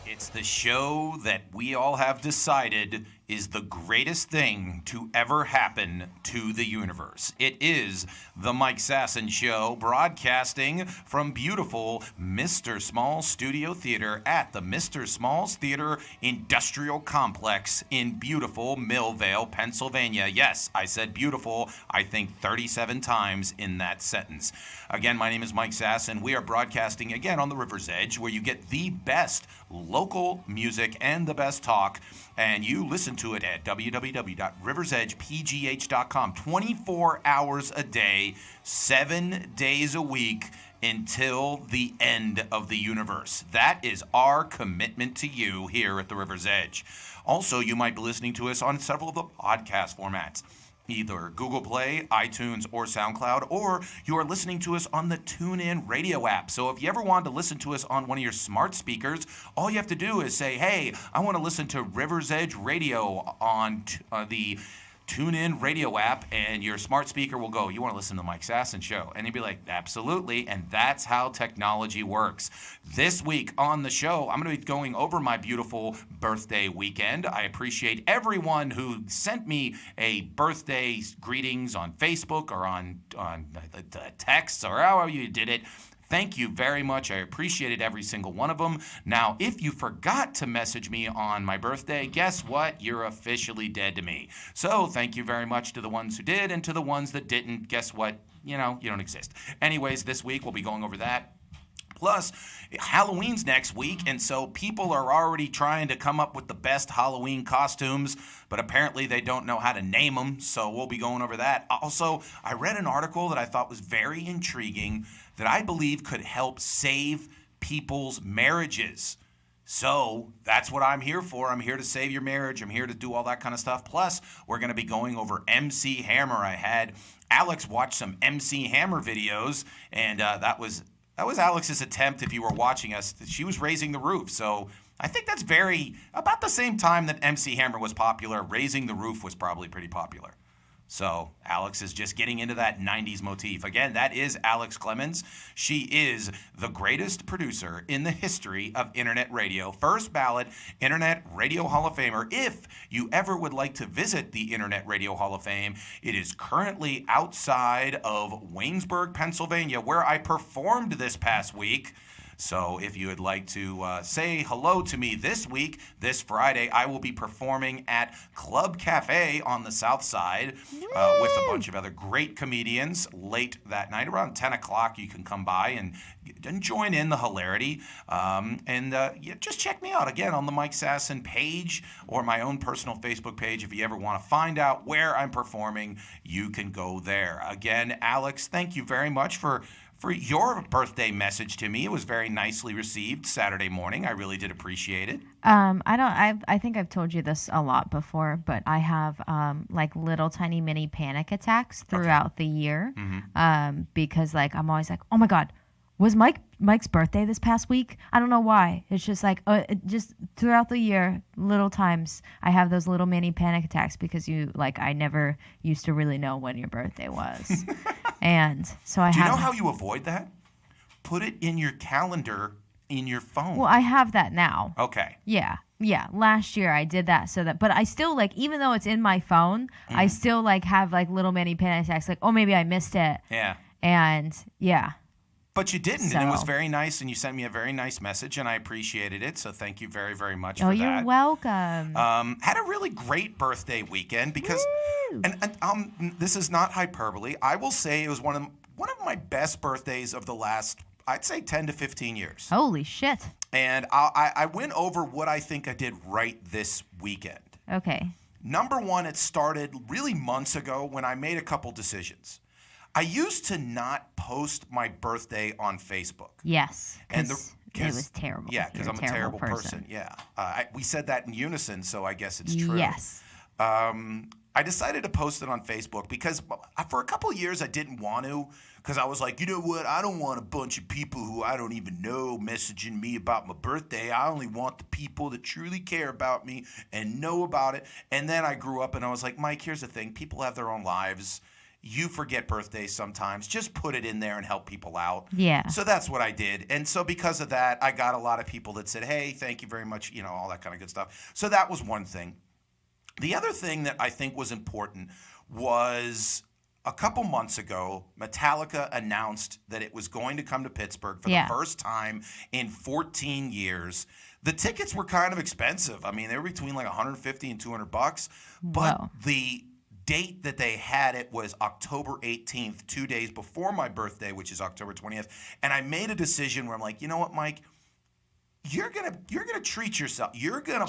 It's the show that we all have decided is the greatest thing to ever happen to the universe. It is the Mike Sasson Show, broadcasting from beautiful Mr. Small's Studio Theater at the Mr. Small's Theater Industrial Complex in beautiful Millvale, Pennsylvania. Yes, I said beautiful, I think 37 times in that sentence. Again, my name is Mike Sasson. We are broadcasting again on the River's Edge, where you get the best local music and the best talk, and you listen to it at www.riversedgepgh.com 24 hours a day, 7 days a week, until the end of the universe. That is our commitment to you here at the River's Edge. Also, you might be listening to us on several of the podcast formats, either Google Play, iTunes, or SoundCloud, or you are listening to us on the TuneIn radio app. So if you ever wanted to listen to us on one of your smart speakers, all you have to do is say, hey, I want to listen to River's Edge Radio on the TuneIn radio app, and your smart speaker will go, you want to listen to the Mike Sasson Show? And you'd be like, absolutely, and that's how technology works. This week on the show, I'm going to be going over my beautiful birthday weekend. I appreciate everyone who sent me a birthday greetings on Facebook or on texts or however you did it. Thank you very much. I appreciated every single one of them. Now, if you forgot to message me on my birthday, guess what? You're officially dead to me. So thank you very much to the ones who did, and to the ones that didn't, guess what? You don't exist. Anyways, this week we'll be going over that. Plus, Halloween's next week, and so people are already trying to come up with the best Halloween costumes, but apparently they don't know how to name them, so we'll be going over that. Also, I read an article that I thought was very intriguing that I believe could help save people's marriages. So that's what I'm here for. I'm here to save your marriage. I'm here to do all that kind of stuff. Plus, we're going to be going over MC Hammer. I had Alex watch some MC Hammer videos, and that was Alex's attempt, if you were watching us. She was raising the roof. So I think that's about the same time that MC Hammer was popular. Raising the Roof was probably pretty popular. So Alex is just getting into that 90s motif. Again, that is Alex Clemens. She is the greatest producer in the history of Internet radio. First ballot Internet Radio Hall of Famer. If you ever would like to visit the Internet Radio Hall of Fame, it is currently outside of Waynesburg, Pennsylvania, where I performed this past week. So if you would like to say hello to me this week, this Friday, I will be performing at Club Cafe on the South Side with a bunch of other great comedians late that night. Around 10 o'clock, you can come by and join in the hilarity. Just check me out, again, on the Mike Sasson page or my own personal Facebook page. If you ever want to find out where I'm performing, you can go there. Again, Alex, thank you very much for your birthday message to me. It was very nicely received Saturday morning. I really did appreciate it. I think I've told you this a lot before, but I have like little tiny mini panic attacks throughout the year. Mm-hmm. Because I'm always like, oh my God, was Mike's birthday this past week? I don't know why. It's just just throughout the year, little times I have those little mini panic attacks because I never used to really know when your birthday was. And so Do you know how you avoid that? Put it in your calendar in your phone. Well, I have that now. Okay. Yeah. Last year I did that but I still even though it's in my phone, mm-hmm. I still have little mini panic attacks. Oh, maybe I missed it. Yeah. And yeah. But you didn't, and it was very nice, and you sent me a very nice message, and I appreciated it, so thank you very, very much for that. Oh, you're welcome. Had a really great birthday weekend because, and this is not hyperbole, I will say it was one of my best birthdays of the last, I'd say 10 to 15 years. Holy shit. And I went over what I think I did right this weekend. Okay. Number one, it started really months ago when I made a couple decisions. I used to not post my birthday on Facebook. Yes. And It was terrible. Yeah, because I'm a terrible person. Yeah. We said that in unison, so I guess it's true. Yes. I decided to post it on Facebook because for a couple of years I didn't want to, because I was like, you know what? I don't want a bunch of people who I don't even know messaging me about my birthday. I only want the people that truly care about me and know about it. And then I grew up and I was like, Mike, here's the thing. People have their own lives. You forget birthdays sometimes. Just put it in there and help people out. Yeah. So that's what I did. And so because of that, I got a lot of people that said, hey, thank you very much, all that kind of good stuff. So that was one thing. The other thing that I think was important was a couple months ago, Metallica announced that it was going to come to Pittsburgh for the first time in 14 years. The tickets were kind of expensive. I mean, they were between like $150 and $200, but the date that they had it was October 18th, 2 days before my birthday, which is October 20th. And I made a decision where I'm like, you know what, Mike? You're gonna treat yourself. You're gonna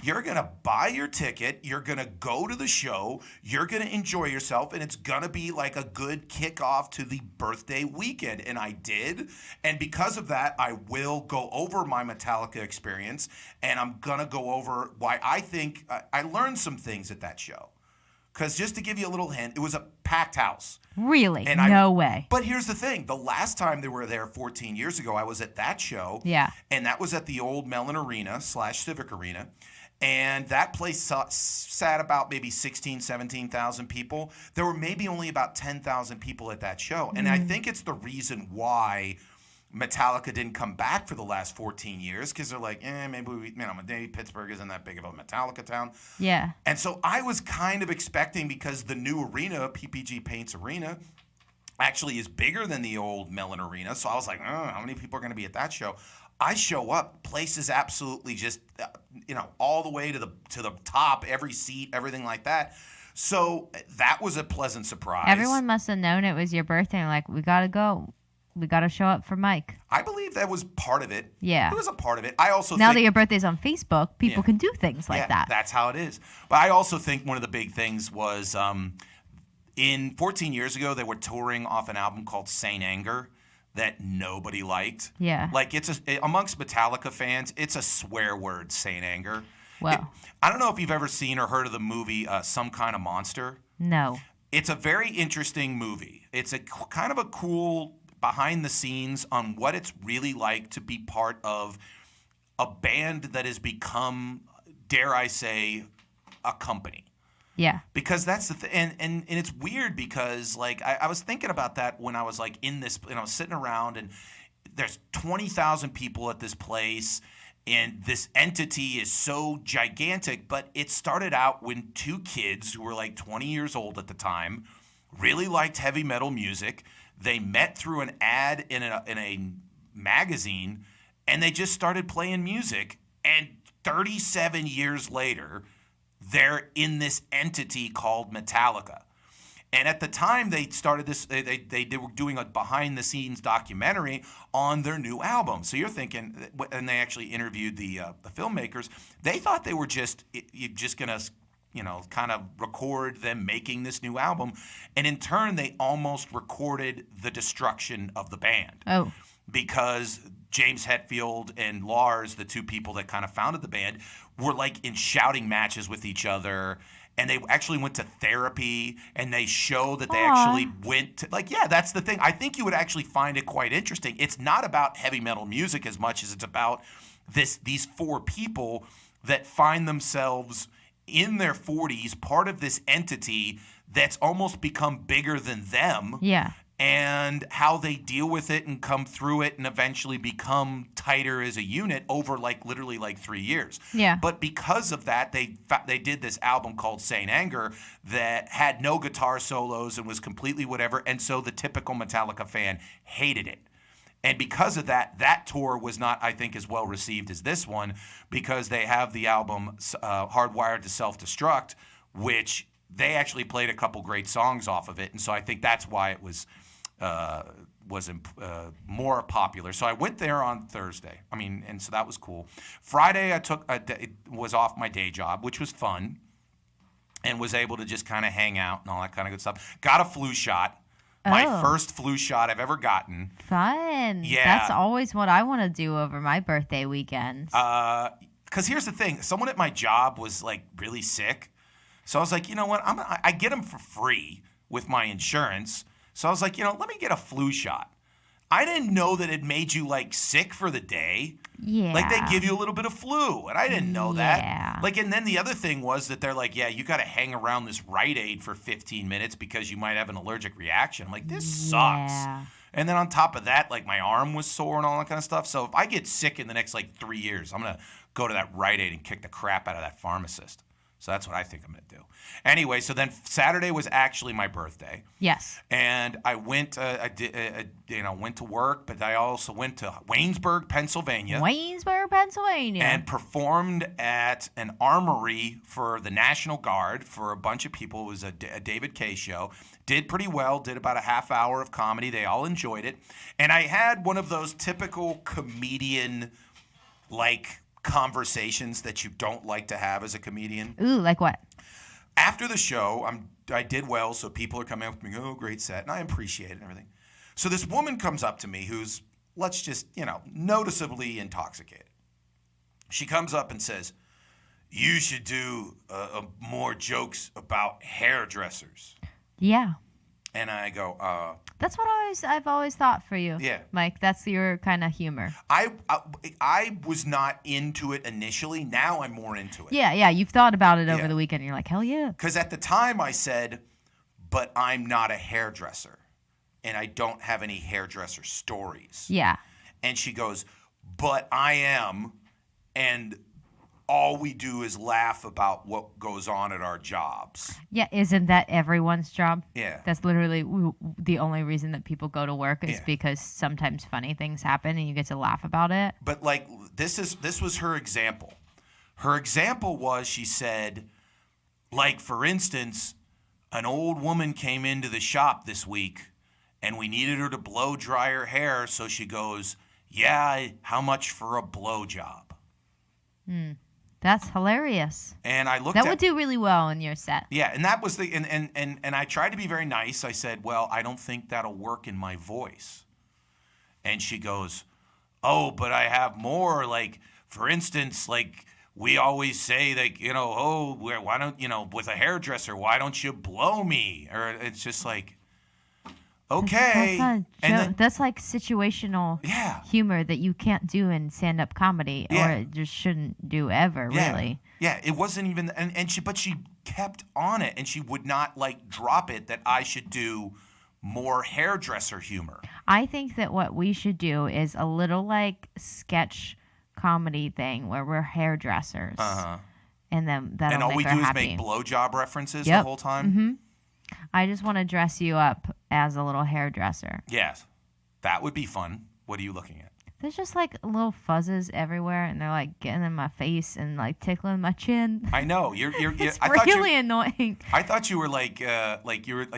You're gonna buy your ticket. You're gonna go to the show. You're gonna enjoy yourself, and it's gonna be like a good kickoff to the birthday weekend. And I did, and because of that, I will go over my Metallica experience, and I'm gonna go over why I think I learned some things at that show. Because just to give you a little hint, it was a packed house. Really? No way. But here's the thing. The last time they were there 14 years ago, I was at that show. Yeah. And that was at the old Mellon Arena / Civic Arena. And that place sat about maybe 16,000, 17,000 people. There were maybe only about 10,000 people at that show. And I think it's the reason why Metallica didn't come back for the last 14 years, because they're like, maybe Pittsburgh isn't that big of a Metallica town. Yeah. And so I was kind of expecting, because the new arena, PPG Paints Arena, actually is bigger than the old Mellon Arena. So I was like, how many people are going to be at that show? I show up, place is absolutely just, all the way to the top, every seat, everything like that. So that was a pleasant surprise. Everyone must have known it was your birthday. Like, we got to go. We got to show up for Mike. I believe that was part of it. Yeah. It was a part of it. I also Now that your birthday's on Facebook, people can do things like that. That's how it is. But I also think one of the big things was in 14 years ago, they were touring off an album called Saint Anger that nobody liked. Yeah. Like, amongst Metallica fans, it's a swear word, Saint Anger. Well. I don't know if you've ever seen or heard of the movie Some Kind of Monster. No. It's a very interesting movie. It's a kind of a cool behind the scenes on what it's really like to be part of a band that has become, dare I say, a company. Yeah. Because that's the thing. And it's weird because, like, I was thinking about that when I was, like, in this, and I was sitting around, and there's 20,000 people at this place, and this entity is so gigantic, but it started out when two kids who were, like, 20 years old at the time really liked heavy metal music. They met through an ad in a magazine, and they just started playing music. And 37 years later, they're in this entity called Metallica. And at the time they started this, they were doing a behind-the-scenes documentary on their new album. So you're thinking, and they actually interviewed the filmmakers. They thought they were just going to kind of record them making this new album. And in turn, they almost recorded the destruction of the band. Oh. Because James Hetfield and Lars, the two people that kind of founded the band, were like in shouting matches with each other. And they actually went to therapy, and they show that they actually went to, that's the thing. I think you would actually find it quite interesting. It's not about heavy metal music as much as it's about these four people that find themselves in their 40s, part of this entity that's almost become bigger than them. Yeah. And how they deal with it and come through it and eventually become tighter as a unit over literally 3 years. Yeah. But because of that, they did this album called Saint Anger that had no guitar solos and was completely whatever. And so the typical Metallica fan hated it. And because of that, that tour was not, I think, as well received as this one, because they have the album Hardwired to Self-Destruct, which they actually played a couple great songs off of it. And so I think that's why it was more popular. So I went there on Thursday. And so that was cool. Friday, it was off my day job, which was fun, and was able to just kind of hang out and all that kind of good stuff. Got a flu shot. My Oh. first flu shot I've ever gotten. Fun. Yeah. That's always what I want to do over my birthday weekends. Because here's the thing. Someone at my job was like really sick. So I was like, you know what? I get them for free with my insurance. So I was like, let me get a flu shot. I didn't know that it made you like sick for the day. Yeah. Like they give you a little bit of flu, and I didn't know Yeah. that. Like, and then the other thing was that they're like, yeah, you got to hang around this Rite Aid for 15 minutes because you might have an allergic reaction. I'm like, this sucks. Yeah. And then on top of that, like my arm was sore and all that kind of stuff. So if I get sick in the next like 3 years, I'm gonna go to that Rite Aid and kick the crap out of that pharmacist. So that's what I think I'm going to do. Anyway, so then Saturday was actually my birthday. Yes. And I went, went to work, but I also went to Waynesburg, Pennsylvania. Waynesburg, Pennsylvania. And performed at an armory for the National Guard for a bunch of people. It was a David Kaye show. Did pretty well. Did about a half hour of comedy. They all enjoyed it. And I had one of those typical comedian, conversations that you don't like to have as a comedian. Ooh, like what? After the show, I did well, so people are coming up to me, oh, great set, and I appreciate it and everything. So this woman comes up to me who's, let's just, noticeably intoxicated. She comes up and says, you should do more jokes about hairdressers. Yeah. And I go, That's what I've always thought for you. Yeah. Mike, that's your kind of humor. I was not into it initially. Now I'm more into it. Yeah. You've thought about it over Yeah. the weekend. You're like, hell yeah. Because at the time I said, but I'm not a hairdresser. And I don't have any hairdresser stories. Yeah. And she goes, but I am. And all we do is laugh about what goes on at our jobs. Yeah, isn't that everyone's job? Yeah. That's literally the only reason that people go to work is Yeah. because sometimes funny things happen and you get to laugh about it. But this was her example. Her example was, she said, for instance, an old woman came into the shop this week and we needed her to blow dry her hair. So she goes, yeah, how much for a blow job? That's hilarious. And I looked That would do really well in your set. Yeah, and that was the and I tried to be very nice. I said, well, I don't think that'll work in my voice. And she goes, oh, but I have more. For instance, we always say, why don't, with a hairdresser, why don't you blow me? Or it's just like, okay. That's not a And joke. then- That's like situational Yeah. humor that you can't do in stand-up comedy, Yeah. or it just shouldn't do ever, Yeah. really. Yeah, it wasn't even, but she kept on it, and she would not drop it that I should do more hairdresser humor. I think that what we should do is a little sketch comedy thing where we're hairdressers, and then that'll And all make we her do is happy. make blowjob references Yep. the whole time. I just want to dress you up as a little hairdresser. Yes, that would be fun. What are you looking at? There's just little fuzzes everywhere, and they're getting in my face and tickling my chin. I know you're. It's I thought really annoying. I thought you were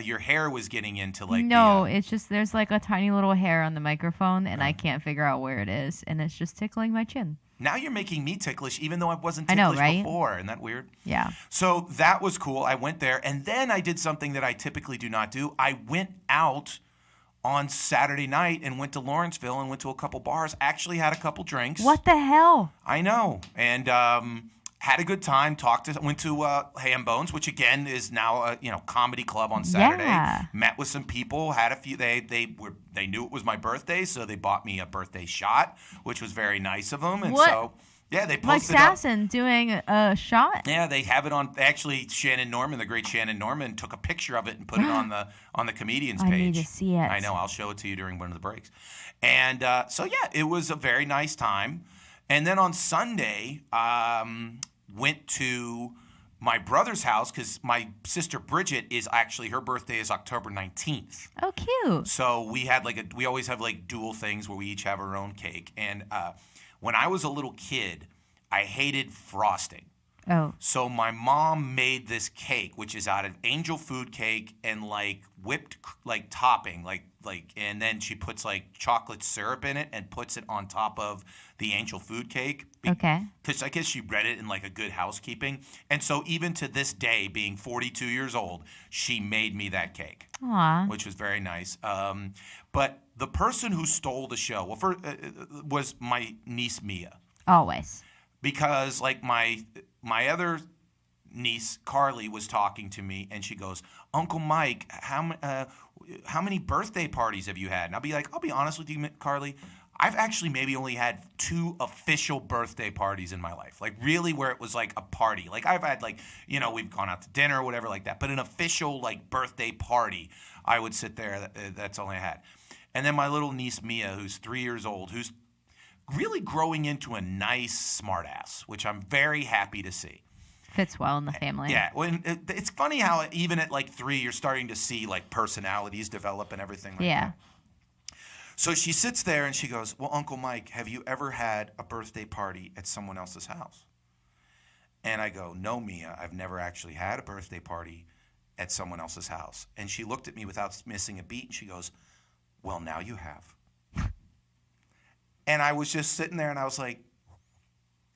your hair was getting into No, it's just there's a tiny little hair on the microphone, and I can't figure out where it is, and it's just tickling my chin. Now you're making me ticklish, even though I wasn't I ticklish know, right? before. Isn't that weird? Yeah. So that was cool. I went there, and then I did something that I typically do not do. I went out on Saturday night and went to Lawrenceville and went to a couple bars. Actually had a couple drinks. What the hell? I know. And had a good time. Went to Ham Bones, which again is now a comedy club on Saturday. Yeah. Met with some people. Had a few. They knew it was my birthday, so they bought me a birthday shot, which was very nice of them. And What? so yeah, they Mike posted up. Sasson doing a shot? Yeah, they have it on. Actually, Shannon Norman, the great Shannon Norman, took a picture of it and put it on the comedians I page. need to see it. I know. I'll show it to you during one of the breaks. And so yeah, it was a very nice time. And then on Sunday, went to my brother's house because my sister Bridget her birthday is October 19th. Oh, cute. So we had we always have dual things where we each have our own cake. And when I was a little kid, I hated frosting. Oh. So my mom made this cake, which is out of angel food cake and whipped topping, and then she puts like chocolate syrup in it and puts it on top of the angel food cake. Okay. Because I guess she read it in like a Good Housekeeping. And so even to this day, being 42 years old, she made me that cake. Aw. Which was very nice. But the person who stole the show was my niece Mia. Always. Because like my other niece Carly was talking to me, and she goes, "Uncle Mike, how many birthday parties have you had?" And I'll be honest with you, Carly, I've actually maybe only had 2 official birthday parties in my life. Like really where it was like a party. Like I've had like, we've gone out to dinner or whatever like that. But an official like birthday party, I would sit there. That's all I had. And then my little niece Mia, who's 3 years old, who's really growing into a nice smartass, which I'm very happy to see. Fits well in the family. Yeah. It's funny how even at like 3, you're starting to see like personalities develop and everything like that. So she sits there and she goes, "Well, Uncle Mike, have you ever had a birthday party at someone else's house?" And I go, "No, Mia, I've never actually had a birthday party at someone else's house." And she looked at me without missing a beat and she goes, "Well, now you have." And I was just sitting there and I was like,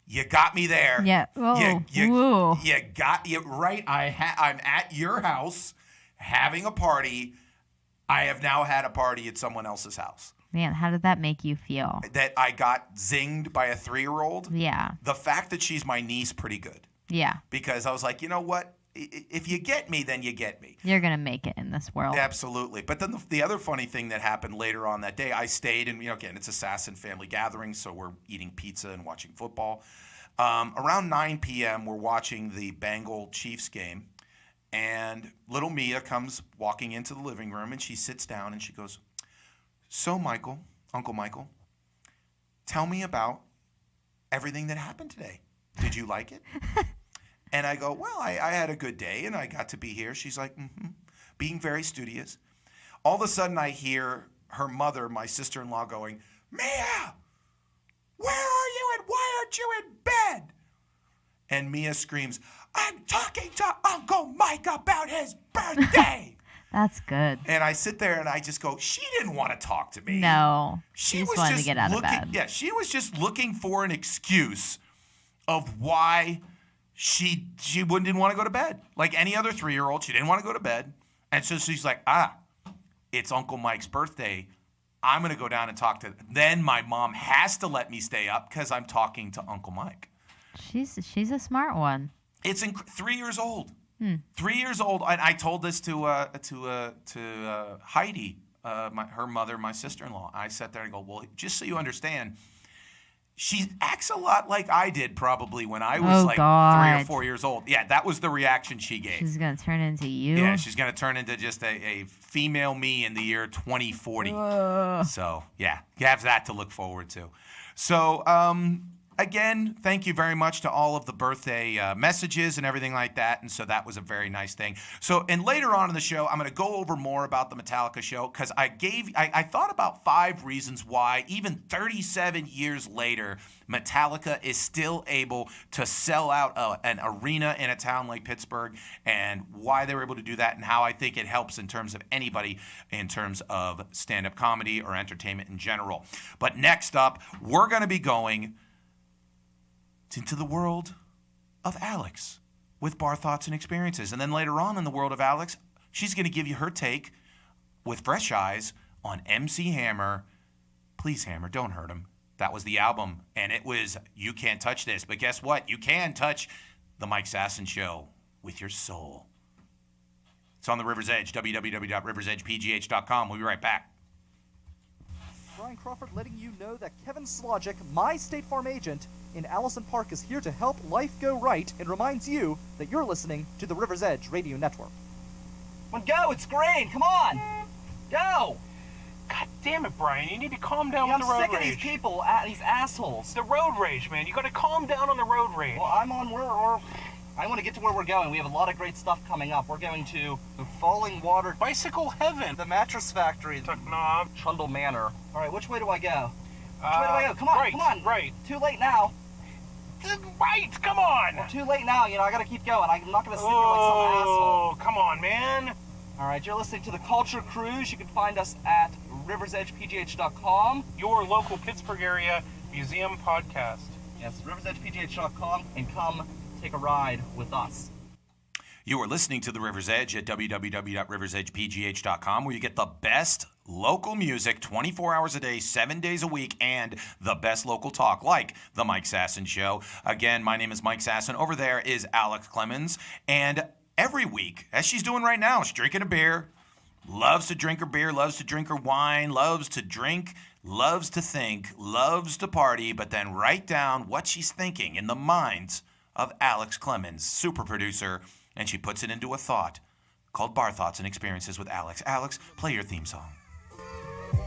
"You got me there." Yeah. Whoa. You got it right. I'm at your house having a party. I have now had a party at someone else's house. Man, how did that make you feel? That I got zinged by a 3-year-old. Yeah. The fact that she's my niece, pretty good. Yeah. Because I was like, you know what? If you get me, then you get me. You're going to make it in this world. Absolutely. But then the other funny thing that happened later on that day, I stayed and, again, it's a Sasson family gathering, so we're eating pizza and watching football. Around 9 p.m., we're watching the Bengal-Chiefs game. And little Mia comes walking into the living room, and she sits down, and she goes, "So, Michael, Uncle Michael, tell me about everything that happened today. Did you like it?" And I go, "Well, I had a good day, and I got to be here." She's like, being very studious. All of a sudden, I hear her mother, my sister-in-law, going, "Mia, where are you, and why aren't you in bed?" And Mia screams, "I'm talking to Uncle Mike about his birthday." That's good. And I sit there and I just go, she didn't want to talk to me. No. She just was wanted just to get out of bed. Yeah, she was just looking for an excuse of why she didn't want to go to bed. Like any other 3-year-old, she didn't want to go to bed. And so she's like, it's Uncle Mike's birthday. I'm going to go down and talk to them. Then my mom has to let me stay up because I'm talking to Uncle Mike. She's a smart one. It's 3 years old. 3 years old. I told this to Heidi, her mother, my sister-in-law. I sat there and go, "Well, just so you understand, she acts a lot like I did probably when I was 3 or 4 years old." Yeah, that was the reaction she gave. She's gonna turn into you. Yeah, she's gonna turn into just a female me in the year 2040. So yeah, you have that to look forward to. So again, thank you very much to all of the birthday messages and everything like that. And so that was a very nice thing. So, and later on in the show, I'm going to go over more about the Metallica show because I thought about 5 reasons why, even 37 years later, Metallica is still able to sell out an arena in a town like Pittsburgh, and why they were able to do that, and how I think it helps in terms of anybody in terms of stand-up comedy or entertainment in general. But next up, we're going to be going into the world of Alex with Bar Thoughts and Experiences. And then later on in the world of Alex, she's going to give you her take with fresh eyes on MC Hammer. Please, Hammer, don't hurt him. That was the album, and it was You Can't Touch This. But guess what? You can touch the Mike Sasson Show with your soul. It's on the River's Edge, www.riversedgepgh.com. We'll be right back. Brian Crawford letting you know that Kevin Slogic, my State Farm agent in Allison Park, is here to help life go right and reminds you that you're listening to the River's Edge Radio Network. Well, go, it's green, come on! Go! God damn it, Brian, you need to calm down Yeah, with the road I'm sick rage. of these people, these assholes. The road rage, man. You gotta calm down on the road rage. Well, I want to get to where we're going. We have a lot of great stuff coming up. We're going to Falling Water, Bicycle Heaven. the Mattress Factory, Knob. Trundle Manor. All right, which way do I go? Which way do I go? Come on, right, come on. Right. Too late now. Right, come on. Well, too late now. I gotta keep going. I'm not gonna sit here like some asshole. Oh, come on, man. All right, you're listening to the Culture Cruise. You can find us at riversedgepgh.com. Your local Pittsburgh area museum podcast. Yes, riversedgepgh.com, and come take a ride with us. You are listening to The River's Edge at www.riversedgepgh.com, where you get the best local music 24 hours a day, 7 days a week, and the best local talk, like The Mike Sasson Show. Again, my name is Mike Sasson. Over there is Alex Clemens. And every week, as she's doing right now, she's drinking a beer, loves to drink her beer, loves to drink her wine, loves to drink, loves to think, loves to party, but then write down what she's thinking in the minds of Alex Clemens, super producer, and she puts it into a thought called Bar Thoughts and Experiences with Alex. Alex, play your theme song.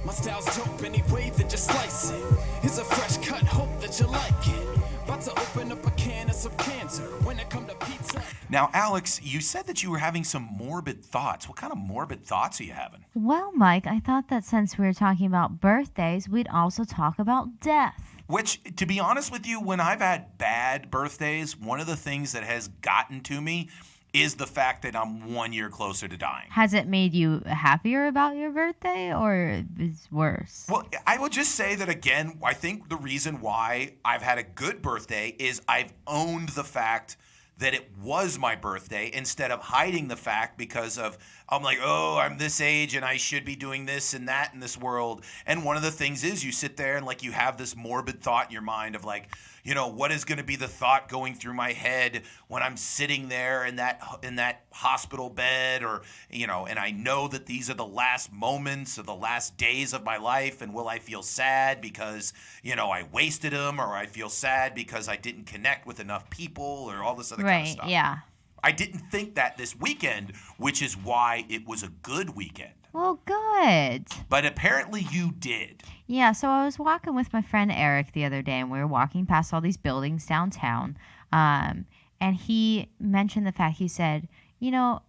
My style's dope any way that you slice it. Here's a fresh cut, hope that you like it. About to open up a can of some cancer when it come to pizza. Now, Alex, you said that you were having some morbid thoughts. What kind of morbid thoughts are you having? Well, Mike, I thought that since we were talking about birthdays, we'd also talk about death. Which, to be honest with you, when I've had bad birthdays, one of the things that has gotten to me is the fact that I'm 1 year closer to dying. Has it made you happier about your birthday, or is it worse? Well, I will just say that, again, I think the reason why I've had a good birthday is I've owned the fact that it was my birthday instead of hiding the fact because of, I'm like, oh, I'm this age and I should be doing this and that in this world. And one of the things is you sit there and like you have this morbid thought in your mind of like, you know, what is going to be the thought going through my head when I'm sitting there in that hospital bed, or, you know, and I know that these are the last moments or the last days of my life, and will I feel sad because, you know, I wasted them, or I feel sad because I didn't connect with enough people, or all this other kind of stuff. Right, yeah. I didn't think that this weekend, which is why it was a good weekend. Well, good. But apparently you did. Yeah, so I was walking with my friend Eric the other day, and we were walking past all these buildings downtown, and he mentioned the fact, he said, you know,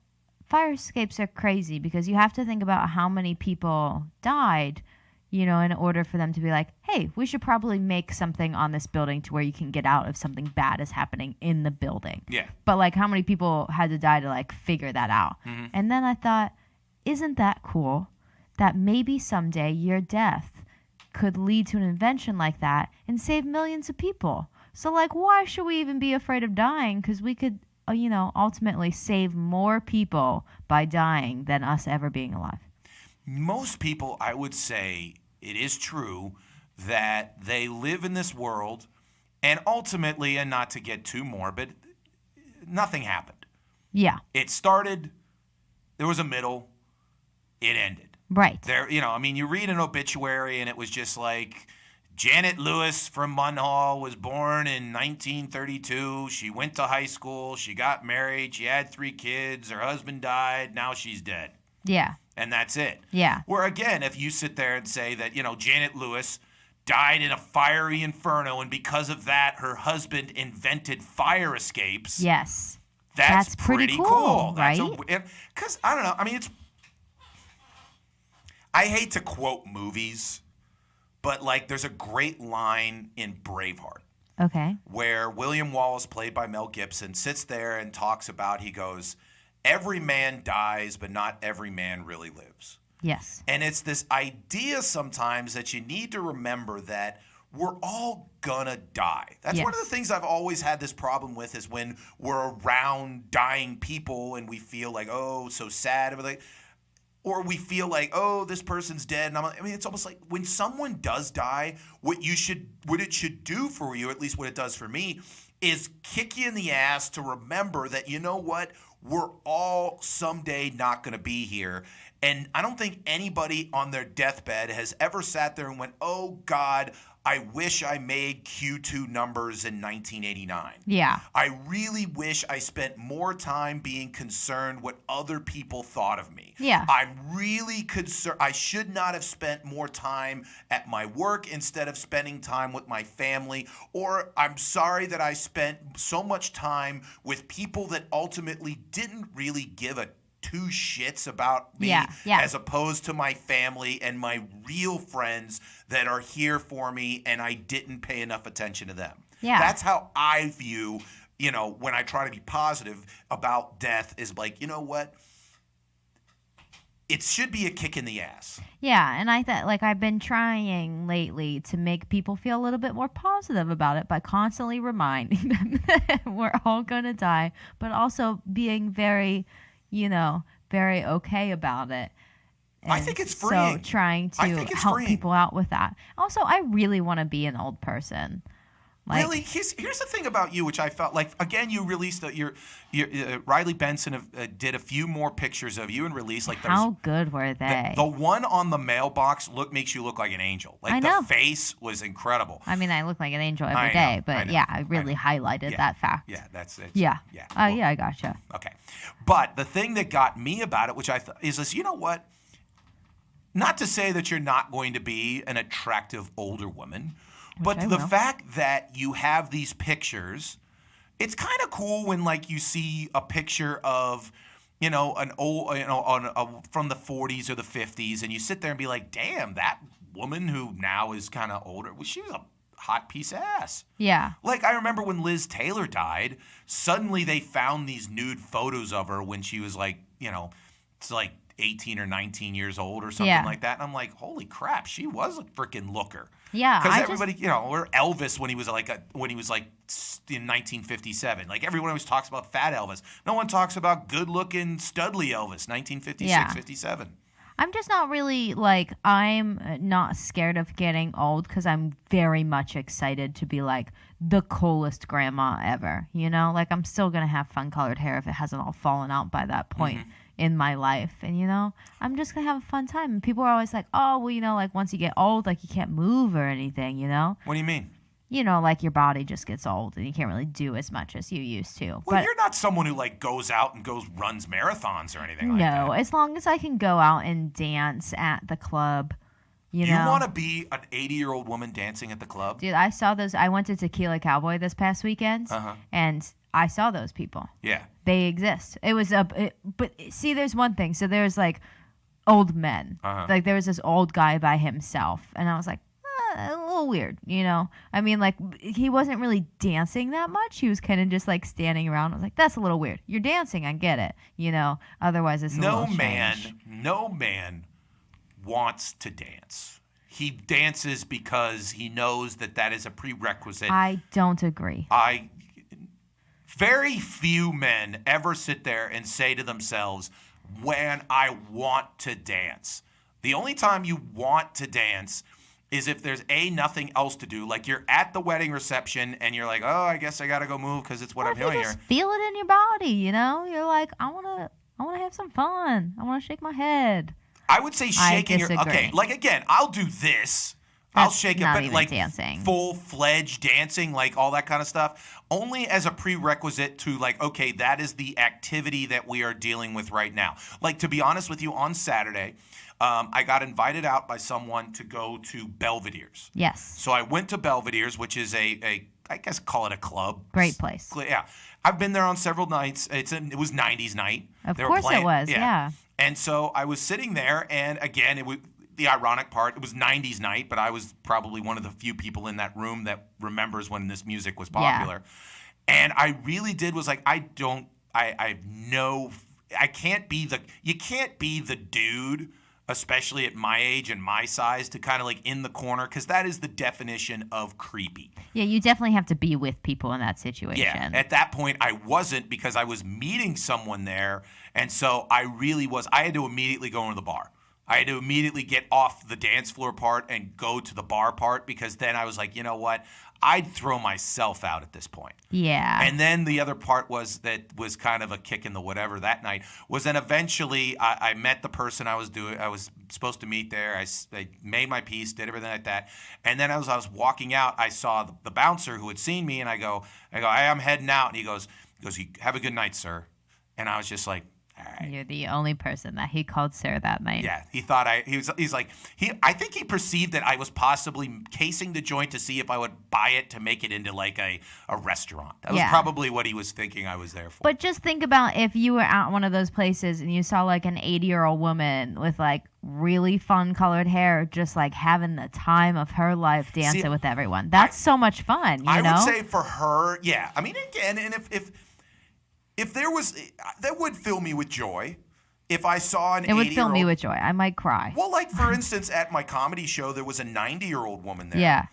fire escapes are crazy because you have to think about how many people died, you know, in order for them to be like, hey, we should probably make something on this building to where you can get out if something bad is happening in the building. Yeah. But, like, how many people had to die to, like, figure that out? Mm-hmm. And then I thought, isn't that cool that maybe someday your death could lead to an invention like that and save millions of people? So, like, why should we even be afraid of dying? Because we could, you know, ultimately save more people by dying than us ever being alive. Most people, I would say, it is true that they live in this world, and ultimately, and not to get too morbid, nothing happened. Yeah. It started, there was a middle, it ended. Right. There, you know, I mean, you read an obituary and it was just like, Janet Lewis from Munhall was born in 1932. She went to high school. She got married. She had 3 kids. Her husband died. Now she's dead. Yeah. And that's it. Yeah. Where, again, if you sit there and say that, you know, Janet Lewis died in a fiery inferno, and because of that, her husband invented fire escapes. Yes. That's pretty cool, right? Because, I don't know. I mean, I hate to quote movies, but, like, there's a great line in Braveheart. Okay. Where William Wallace, played by Mel Gibson, sits there and talks about, he goes, every man dies, but not every man really lives. Yes. And it's this idea sometimes that you need to remember that we're all gonna die. That's one of the things I've always had this problem with, is when we're around dying people and we feel like, oh, so sad. Or we feel like, oh, this person's dead. And I mean, it's almost like when someone does die, what it should do for you, at least what it does for me, is kick you in the ass to remember that, you know what, we're all someday not going to be here. And I don't think anybody on their deathbed has ever sat there and went, oh, God, I wish I made Q2 numbers in 1989. Yeah. I really wish I spent more time being concerned what other people thought of me. Yeah. I'm really concerned. I should not have spent more time at my work instead of spending time with my family. Or I'm sorry that I spent so much time with people that ultimately didn't really give a 2 shits about me, as opposed to my family and my real friends that are here for me, and I didn't pay enough attention to them. Yeah. That's how I view, you know, when I try to be positive about death, is like, you know what? it should be a kick in the ass. Yeah, and I thought, like, I've been trying lately to make people feel a little bit more positive about it by constantly reminding them that we're all going to die, but also being very, very okay about it. And I think it's freeing. So trying to help people out with that. Also, I really want to be an old person. Like, really, here's the thing about you, which I felt like, again, you released your Riley Benson did a few more pictures of you and released like how good were they? The one on the mailbox makes you look like an angel. Like I know. The face was incredible. I mean, I look like an angel every day, but I really highlighted that fact. Yeah, that's it. Yeah. Yeah. Yeah, I gotcha. Okay, but the thing that got me about it, which I thought is this, you know what? Not to say that you're not going to be an attractive older woman. But the fact that you have these pictures, it's kind of cool when like you see a picture of, an old, from the 40s or the 50s, and you sit there and be like, damn, that woman who now is kind of older, she was a hot piece of ass. Yeah. Like I remember when Liz Taylor died, suddenly they found these nude photos of her when she was like, it's like 18 or 19 years old or something like that. And I'm like, holy crap, she was a freaking looker. Yeah. Because everybody, or Elvis when he was like in 1957. Like everyone always talks about fat Elvis. No one talks about good-looking Studley Elvis, 1956, 57. I'm just not really like, I'm not scared of getting old because I'm very much excited to be like the coolest grandma ever. Like I'm still going to have fun-colored hair if it hasn't all fallen out by that point. In my life, and I'm just gonna have a fun time. And people are always like, oh well, like once you get old, like you can't move or anything. What do you mean? Like your body just gets old and you can't really do as much as you used to. Well, but you're not someone who like goes out and runs marathons or anything like that. No, as long as I can go out and dance at the club. You want to be an 80-year-old woman dancing at the club? Dude, I saw those. I went to Tequila Cowboy this past weekend, and I saw those people. Yeah. They exist. It was but see, there's one thing. So there's like old men. Like there was this old guy by himself, and I was like, a little weird, I mean, like he wasn't really dancing that much. He was kind of just like standing around. I was like, that's a little weird. You're dancing, I get it. Otherwise it's a little strange. No man wants to dance. He dances because he knows that is a prerequisite. I don't agree. Very few men ever sit there and say to themselves, when I want to dance. The only time you want to dance is if there's nothing else to do. Like you're at the wedding reception and you're like, oh, I guess I got to go move because it's what I'm doing here. Just feel it in your body, You're like, I want to have some fun. I want to shake my head. I would say shaking okay, like again, I'll do this. I'll shake it, but like dancing. Full-fledged dancing, like all that kind of stuff, only as a prerequisite to like, okay, that is the activity that we are dealing with right now. Like, to be honest with you, on Saturday, I got invited out by someone to go to Belvedere's. Yes. So I went to Belvedere's, which is I guess call it a club. Great place. Yeah. I've been there on several nights. It was 90s night. Of course it was, yeah. And so I was sitting there, and again, it was the ironic part. It was 90s night, but I was probably one of the few people in that room that remembers when this music was popular. Yeah. And I really was like, you can't be the dude, especially at my age and my size, to kind of like in the corner, because that is the definition of creepy. Yeah, you definitely have to be with people in that situation. Yeah, at that point I wasn't, because I was meeting someone there, and so I had to immediately go into the bar. I had to immediately get off the dance floor part and go to the bar part, because then I was like, you know what? I'd throw myself out at this point. Yeah. And then the other part was kind of a kick in the whatever that night was then eventually I met the person I was supposed to meet there. I made my piece, did everything like that. And then as I was walking out, I saw the bouncer who had seen me, and I go, hey, I'm heading out. And he goes, have a good night, sir. And I was just like, all right. You're the only person that he called sir that night. Yeah, he thought I think he perceived that I was possibly casing the joint to see if I would buy it to make it into like a restaurant. That was probably what he was thinking I was there for. But just think about if you were at one of those places and you saw like an 80-year-old woman with like really fun colored hair, just like having the time of her life dancing with everyone. That's so much fun, you know? I would say for her, yeah. I mean, again, and if there was, that would fill me with joy. if I saw an 80-year-old... It would fill me with joy. I might cry. Well, like, for instance, at my comedy show, there was a 90-year-old woman there. Yeah.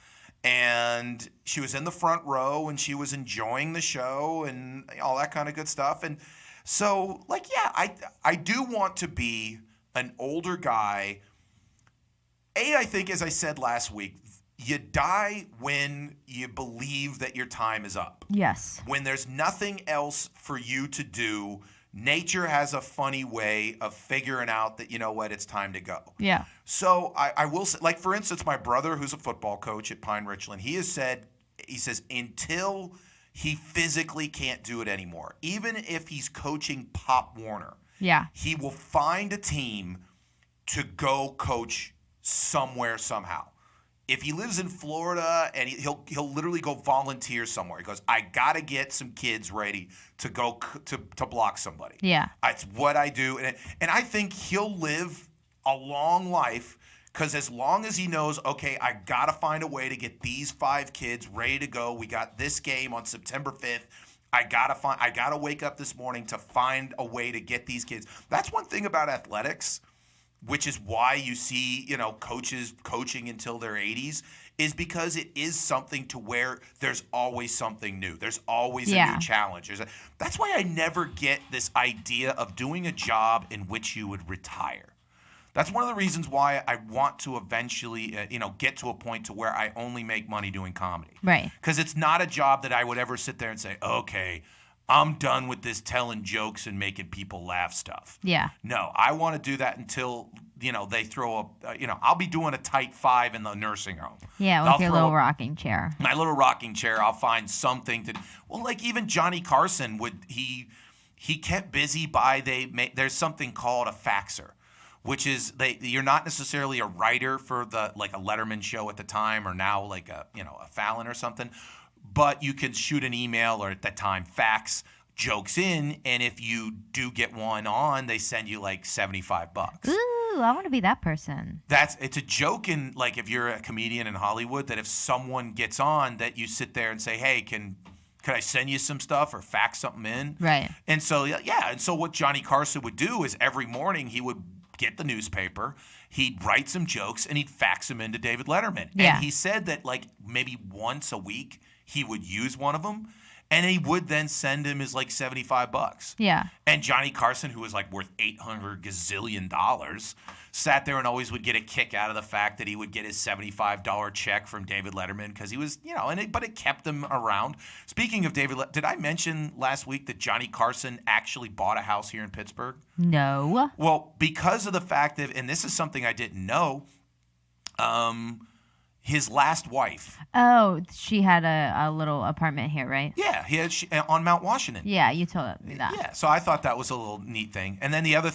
And she was in the front row, and she was enjoying the show and all that kind of good stuff. And so, like, yeah, I do want to be an older guy. I think, as I said last week, you die when you believe that your time is up. Yes. When there's nothing else for you to do, nature has a funny way of figuring out that, you know what, it's time to go. Yeah. So I will say, like, for instance, my brother, who's a football coach at Pine Richland, he says, until he physically can't do it anymore, even if he's coaching Pop Warner, he will find a team to go coach somewhere, somehow. If he lives in Florida, and he'll literally go volunteer somewhere. He goes, I got to get some kids ready to go to block somebody. Yeah. It's what I do. And I think he'll live a long life because as long as he knows, okay, I got to find a way to get these 5 kids ready to go. We got this game on September 5th. I got to wake up this morning to find a way to get these kids. That's one thing about athletics, which is why you see, coaches coaching until their 80s, is because it is something to where there's always something new. There's always a new challenge. That's why I never get this idea of doing a job in which you would retire. That's one of the reasons why I want to eventually, get to a point to where I only make money doing comedy. Right. Because it's not a job that I would ever sit there and say, okay, I'm done with this telling jokes and making people laugh stuff. Yeah. No, I want to do that until, they throw I'll be doing a tight 5 in the nursing home. Yeah, with your little rocking chair. My little rocking chair, I'll find something to, well, like even Johnny Carson he kept busy there's something called a faxer, which is you're not necessarily a writer for a Letterman show at the time or now like a Fallon or something. But you can shoot an email or at that time fax jokes in, and if you do get one on, they send you like $75. Ooh, I want to be that person. It's a joke in if you're a comedian in Hollywood that if someone gets on that you sit there and say, hey, could I send you some stuff or fax something in? Right. And so and so what Johnny Carson would do is every morning he would get the newspaper, he'd write some jokes, and he'd fax them into David Letterman. Yeah. And he said that maybe once a week he would use one of them, and he would then send him his $75. Yeah. And Johnny Carson, who was worth $800 gazillion, sat there and always would get a kick out of the fact that he would get his $75 check from David Letterman because he was, but it kept him around. Speaking of David, did I mention last week that Johnny Carson actually bought a house here in Pittsburgh? No. Well, because of the fact that, and this is something I didn't know, his last wife. Oh, she had a little apartment here, right? Yeah, on Mount Washington. Yeah, you told me that. Yeah, so I thought that was a little neat thing. And then the other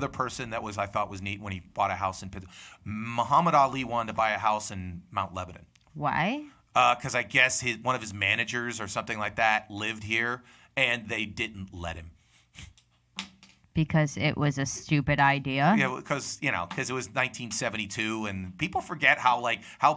person that I thought was neat when he bought a house in Pittsburgh, Muhammad Ali wanted to buy a house in Mount Lebanon. Why? Because I guess one of his managers or something like that lived here, and they didn't let him. Because it was a stupid idea. Yeah, because it was 1972, and people forget how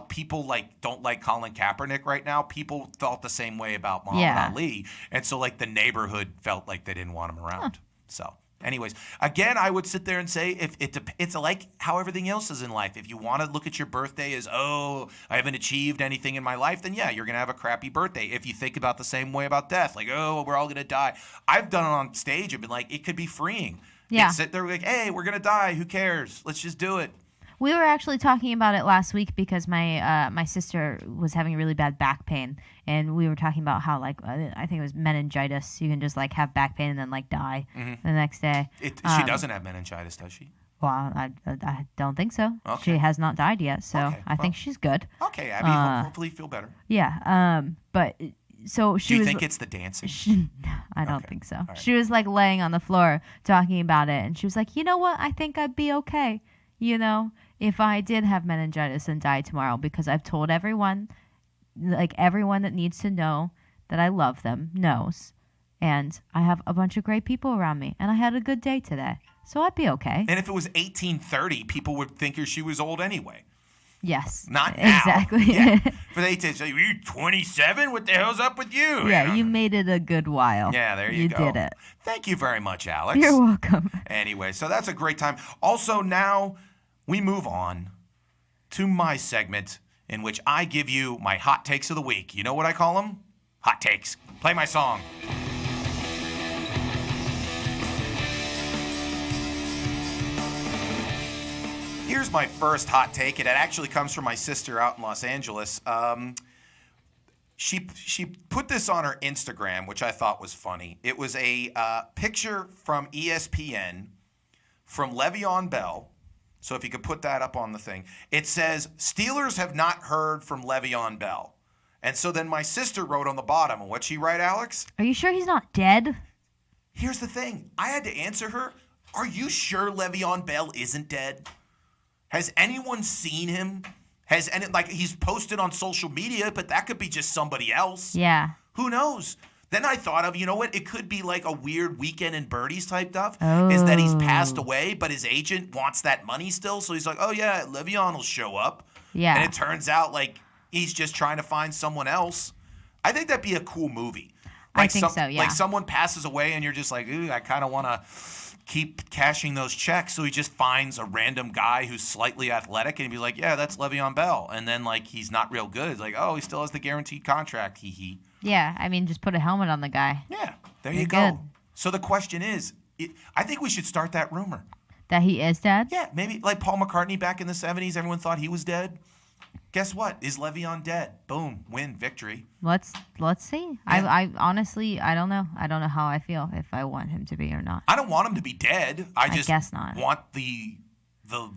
people don't like Colin Kaepernick right now. People felt the same way about Muhammad Ali, and so the neighborhood felt like they didn't want him around. Huh. So, anyways, again, I would sit there and say it's like how everything else is in life. If you want to look at your birthday as I haven't achieved anything in my life, then yeah, you're gonna have a crappy birthday. If you think about the same way about death, we're all gonna die. I've done it on stage. I've been it could be freeing. Yeah. Sit there hey, we're gonna die. Who cares? Let's just do it. We were actually talking about it last week because my sister was having really bad back pain, and we were talking about how I think it was meningitis. You can just have back pain and then die the next day. She doesn't have meningitis, does she? Well, I don't think so. Okay. She has not died yet, so I think she's good. Okay, Abby, hopefully you feel better. Yeah. But so she Do you was. think it's the dancing? I don't think so. Right. She was laying on the floor talking about it, and she was like, "You know what? I think I'd be okay. If I did have meningitis and die tomorrow, because I've told everyone, everyone that needs to know that I love them knows, and I have a bunch of great people around me, and I had a good day today, so I'd be okay." And if it was 1830, people would think she was old anyway. Yes. Not now. Exactly. Yeah. For they to say, you're 27? What the hell's up with you? Yeah, you made it a good while. Yeah, there you go. You did it. Thank you very much, Alex. You're welcome. Anyway, so that's a great time. Also, now we move on to my segment in which I give you my hot takes of the week. You know what I call them? Hot takes. Play my song. Here's my first hot take, and it actually comes from my sister out in Los Angeles. She put this on her Instagram, which I thought was funny. It was a picture from ESPN from Le'Veon Bell. So if you could put that up on the thing. It says, Steelers have not heard from Le'Veon Bell. And so then my sister wrote on the bottom. And what'd she write, Alex? Are you sure he's not dead? Here's the thing. I had to answer her. Are you sure Le'Veon Bell isn't dead? Has anyone seen him? He's posted on social media, but that could be just somebody else. Yeah. Who knows? Then I thought of, you know what? It could be like a weird Weekend in Birdies type stuff. Is that he's passed away, but his agent wants that money still. So he's like, oh, yeah, Le'Veon will show up. Yeah. And it turns out like he's just trying to find someone else. I think that'd be a cool movie. I think so, yeah. Like someone passes away and you're just like, ooh, I kind of want to keep cashing those checks. So he just finds a random guy who's slightly athletic and he'd be like, yeah, that's Le'Veon Bell. And then like he's not real good. It's like, oh, he still has the guaranteed contract. Hee hee. Yeah, I mean, just put a helmet on the guy. Yeah, there You're you go. good. So the question is, I think we should start that rumor. That he is dead? Yeah, maybe like Paul McCartney back in the 70s, everyone thought he was dead. Guess what? Is Le'Veon dead? Boom, win, victory. Let's see. Yeah. I honestly, I don't know. I don't know how I feel if I want him to be or not. I don't want him to be dead. I just guess not. Want the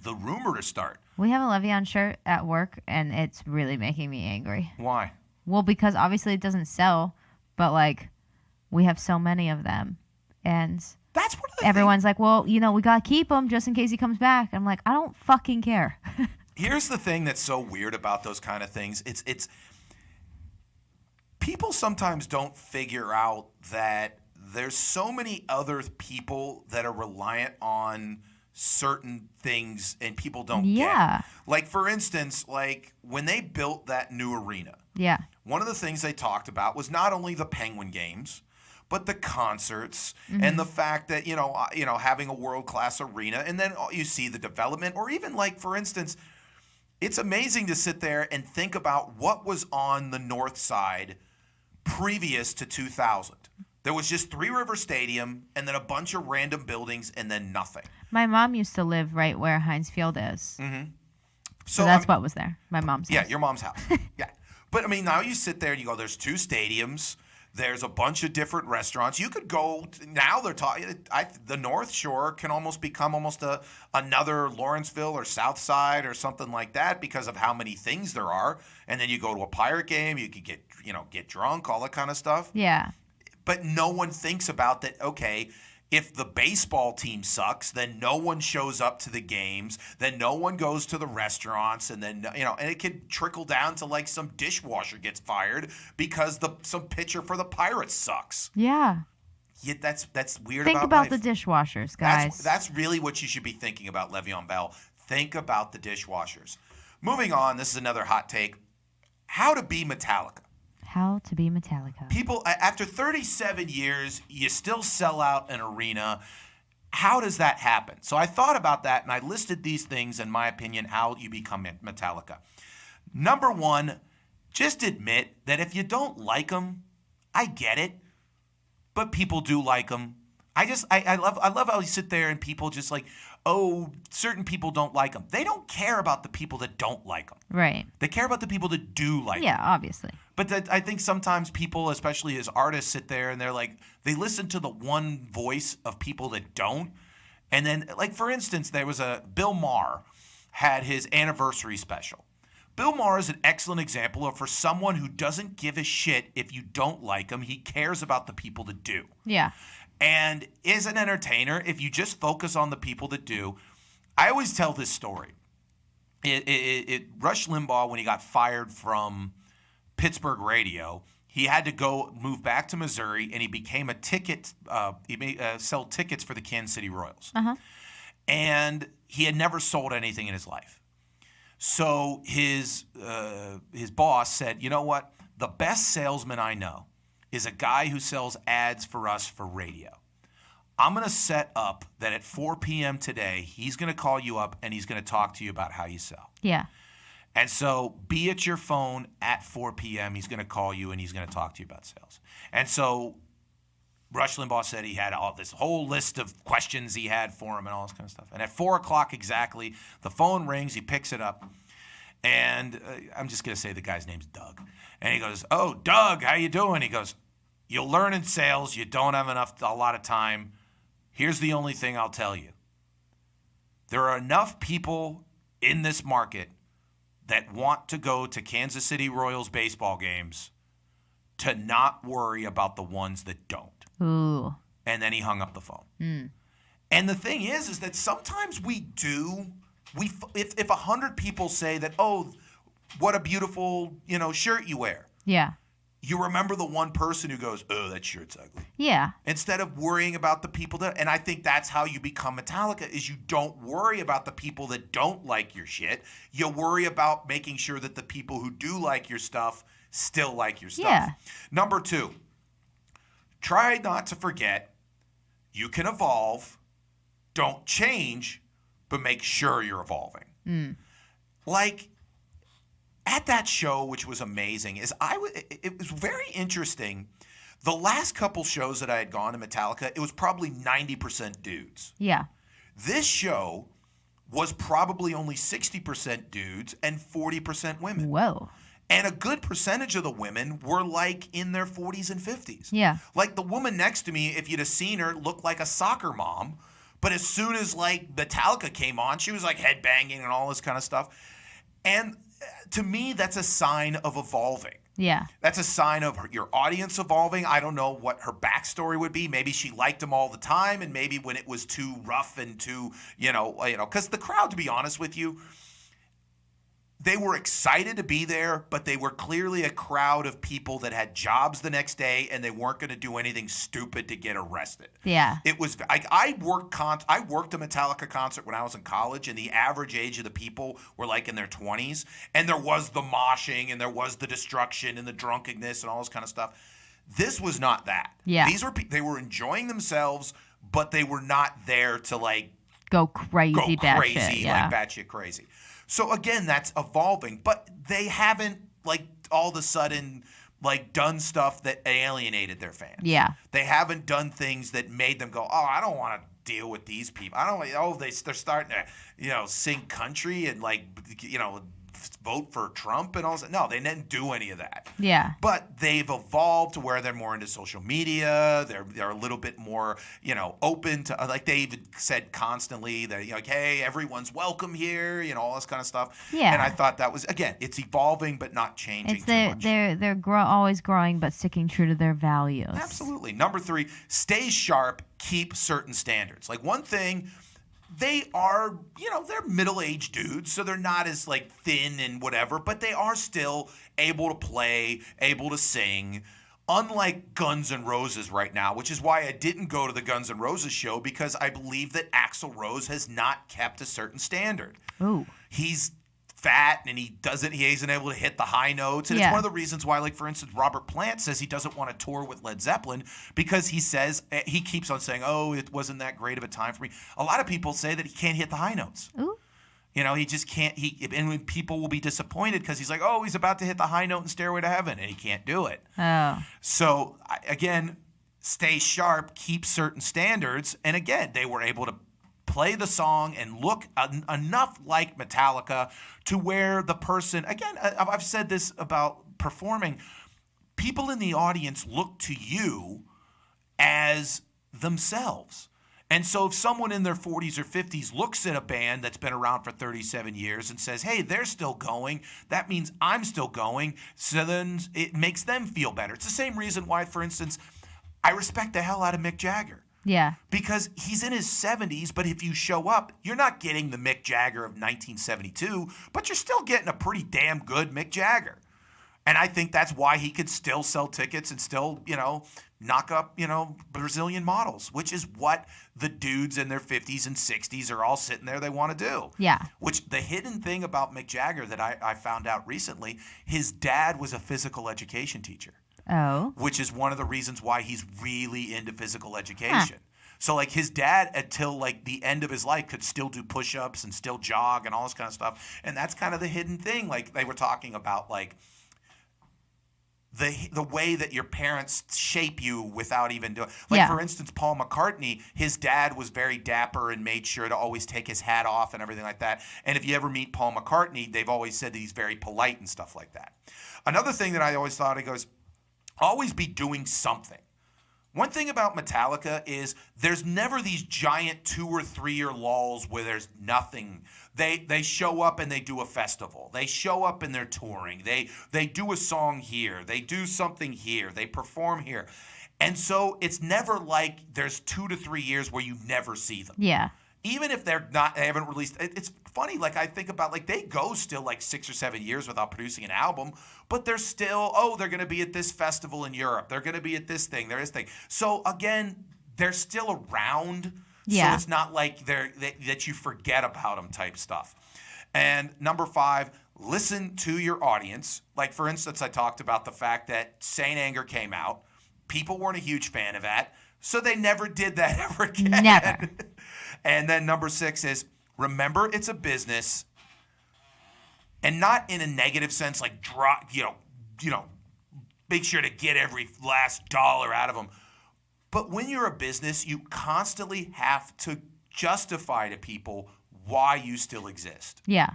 rumor to start. We have a Le'Veon shirt at work, and it's really making me angry. Why? Well, because obviously it doesn't sell, but like we have so many of them, and that's what everyone's like, well, you know, we gotta keep him just in case he comes back. I'm like, I don't fucking care. Here's the thing that's so weird about those kind of things. It's people sometimes don't figure out that there's so many other people that are reliant on certain things and people don't get. Like, for instance, like when they built that new arena. Yeah. One of the things they talked about was not only the Penguin games, but the concerts and the fact that, you know, having a world-class arena, and then you see the development, or even like, for instance, it's amazing to sit there and think about what was on the north side previous to 2000. There was just Three River Stadium and then a bunch of random buildings and then nothing. My mom used to live right where Heinz Field is. Mm-hmm. So that's what was there. My mom's house. Yeah, your mom's house. Yeah. But, I mean, now you sit there and you go, there's two stadiums. There's a bunch of different restaurants. You could go now. They're talking. The North Shore can almost become another Lawrenceville or South Side or something like that because of how many things there are. And then you go to a Pirate game. You could get drunk, all that kind of stuff. Yeah. But no one thinks about that. Okay, if the baseball team sucks, then no one shows up to the games. Then no one goes to the restaurants, and then and it could trickle down to like some dishwasher gets fired because some pitcher for the Pirates sucks. Yeah. Yeah, that's weird. Think about the dishwashers, guys. That's really what you should be thinking about, Le'Veon Bell. Think about the dishwashers. Moving on, this is another hot take. How to be Metallica. How to be Metallica. People, after 37 years, you still sell out an arena. How does that happen? So I thought about that, and I listed these things, in my opinion, how you become Metallica. Number one, just admit that if you don't like them, I get it, but people do like them. I love how you sit there and people just like, oh, certain people don't like them. They don't care about the people that don't like them. Right. They care about the people that do like them. Yeah, obviously. But I think sometimes people, especially as artists, sit there and they're like, they listen to the one voice of people that don't. And then, like, for instance, there was Bill Maher had his anniversary special. Bill Maher is an excellent example of for someone who doesn't give a shit if you don't like him. He cares about the people that do. Yeah. And as an entertainer, if you just focus on the people that do, I always tell this story. Rush Limbaugh, when he got fired from Pittsburgh radio, he had to move back to Missouri, and he became sell tickets for the Kansas City Royals. Uh-huh. And he had never sold anything in his life. So his boss said, you know what? The best salesman I know is a guy who sells ads for us for radio. I'm going to set up that at 4 p.m. today, he's going to call you up and he's going to talk to you about how you sell. Yeah. And so be at your phone at 4 p.m. He's going to call you and he's going to talk to you about sales. And so Rush Limbaugh said he had all this whole list of questions he had for him and all this kind of stuff. And at 4 o'clock exactly, the phone rings. He picks it up. And I'm just going to say the guy's name's Doug. And he goes, oh, Doug, how you doing? He goes, you'll learn in sales. You don't have a lot of time. Here's the only thing I'll tell you. There are enough people in this market that want to go to Kansas City Royals baseball games to not worry about the ones that don't. Ooh. And then he hung up the phone. And the thing is that sometimes we do. If 100 people say that, oh, what a beautiful shirt you wear. Yeah. You remember the one person who goes, oh, that shirt's ugly. Yeah. Instead of worrying about the people that, and I think that's how you become Metallica, is you don't worry about the people that don't like your shit. You worry about making sure that the people who do like your stuff still like your stuff. Yeah. Number 2, try not to forget you can evolve, don't change, but make sure you're evolving. Like, at that show, which was amazing, it was very interesting. The last couple shows that I had gone to Metallica, it was probably 90% dudes. Yeah. This show was probably only 60% dudes and 40% women. Whoa. And a good percentage of the women were like in their 40s and 50s. Yeah. Like the woman next to me, if you'd have seen her, looked like a soccer mom. But as soon as like Metallica came on, she was like headbanging and all this kind of stuff. And to me, that's a sign of evolving. Yeah. That's a sign of your audience evolving. I don't know what her backstory would be. Maybe she liked them all the time, and maybe when it was too rough and too, because the crowd, to be honest with you, they were excited to be there, but they were clearly a crowd of people that had jobs the next day, and they weren't going to do anything stupid to get arrested. Yeah. It was. I worked a Metallica concert when I was in college, and the average age of the people were like in their 20s, and there was the moshing, and there was the destruction, and the drunkenness, and all this kind of stuff. This was not that. Yeah. They were enjoying themselves, but they were not there to like Go crazy, batshit, yeah. like batshit crazy. So again, that's evolving, but they haven't like all of a sudden like done stuff that alienated their fans. Yeah. They haven't done things that made them go, oh, I don't want to deal with these people. I don't. Oh, they're starting to sing country and like vote for Trump and all that. No, they didn't do any of that. Yeah. But they've evolved to where they're more into social media. They're a little bit more, open to, like they've said constantly that, like, hey, everyone's welcome here, all this kind of stuff. Yeah. And I thought that was, again, it's evolving but not changing too much. They're always growing but sticking true to their values. Absolutely. Number 3, stay sharp, keep certain standards. Like one thing, they are, they're middle-aged dudes, so they're not as, like, thin and whatever, but they are still able to play, able to sing, unlike Guns N' Roses right now, which is why I didn't go to the Guns N' Roses show, because I believe that Axl Rose has not kept a certain standard. Ooh. He's fat and he isn't able to hit the high notes, and it's one of the reasons why, like, for instance, Robert Plant says he doesn't want to tour with Led Zeppelin, because he keeps on saying, oh, it wasn't that great of a time for me. A lot of people say that he can't hit the high notes. Ooh. He just can't. And people will be disappointed because he's like, oh, he's about to hit the high note in Stairway to Heaven, and he can't do it. Oh. So again, stay sharp, keep certain standards, and again, they were able to play the song and look enough like Metallica to where the person, again, I've said this about performing, people in the audience look to you as themselves. And so if someone in their 40s or 50s looks at a band that's been around for 37 years and says, hey, they're still going, that means I'm still going, so then it makes them feel better. It's the same reason why, for instance, I respect the hell out of Mick Jagger. Yeah. Because he's in his 70s, but if you show up, you're not getting the Mick Jagger of 1972, but you're still getting a pretty damn good Mick Jagger. And I think that's why he could still sell tickets and still, knock up, Brazilian models, which is what the dudes in their 50s and 60s are all sitting there they want to do. Yeah. Which the hidden thing about Mick Jagger that I found out recently, his dad was a physical education teacher. Oh. Which is one of the reasons why he's really into physical education. So, like, his dad, until, like, the end of his life, could still do push-ups and still jog and all this kind of stuff. And that's kind of the hidden thing. Like, they were talking about, like, the way that your parents shape you without even doing. Like, for instance, Paul McCartney, his dad was very dapper and made sure to always take his hat off and everything like that. And if you ever meet Paul McCartney, they've always said that he's very polite and stuff like that. Another thing that I always thought, he goes, always be doing something. One thing about Metallica is there's never these giant 2 or 3 year lulls where there's nothing. They show up and they do a festival. They show up and they're touring. They do a song here. They do something here. They perform here. And so it's never like there's 2 to 3 years where you never see them. Yeah. Even if they haven't released, it's funny, like I think about, like they go still like 6 or 7 years without producing an album, but they're still, they're going to be at this festival in Europe. They're going to be at this thing, this thing. So again, they're still around. Yeah. So it's not like that you forget about them type stuff. And number 5, listen to your audience. Like, for instance, I talked about the fact that Saint Anger came out. People weren't a huge fan of that. So they never did that ever again. Never. And then number 6 is, remember it's a business, and not in a negative sense, like make sure to get every last dollar out of them. But when you're a business, you constantly have to justify to people why you still exist. Yeah.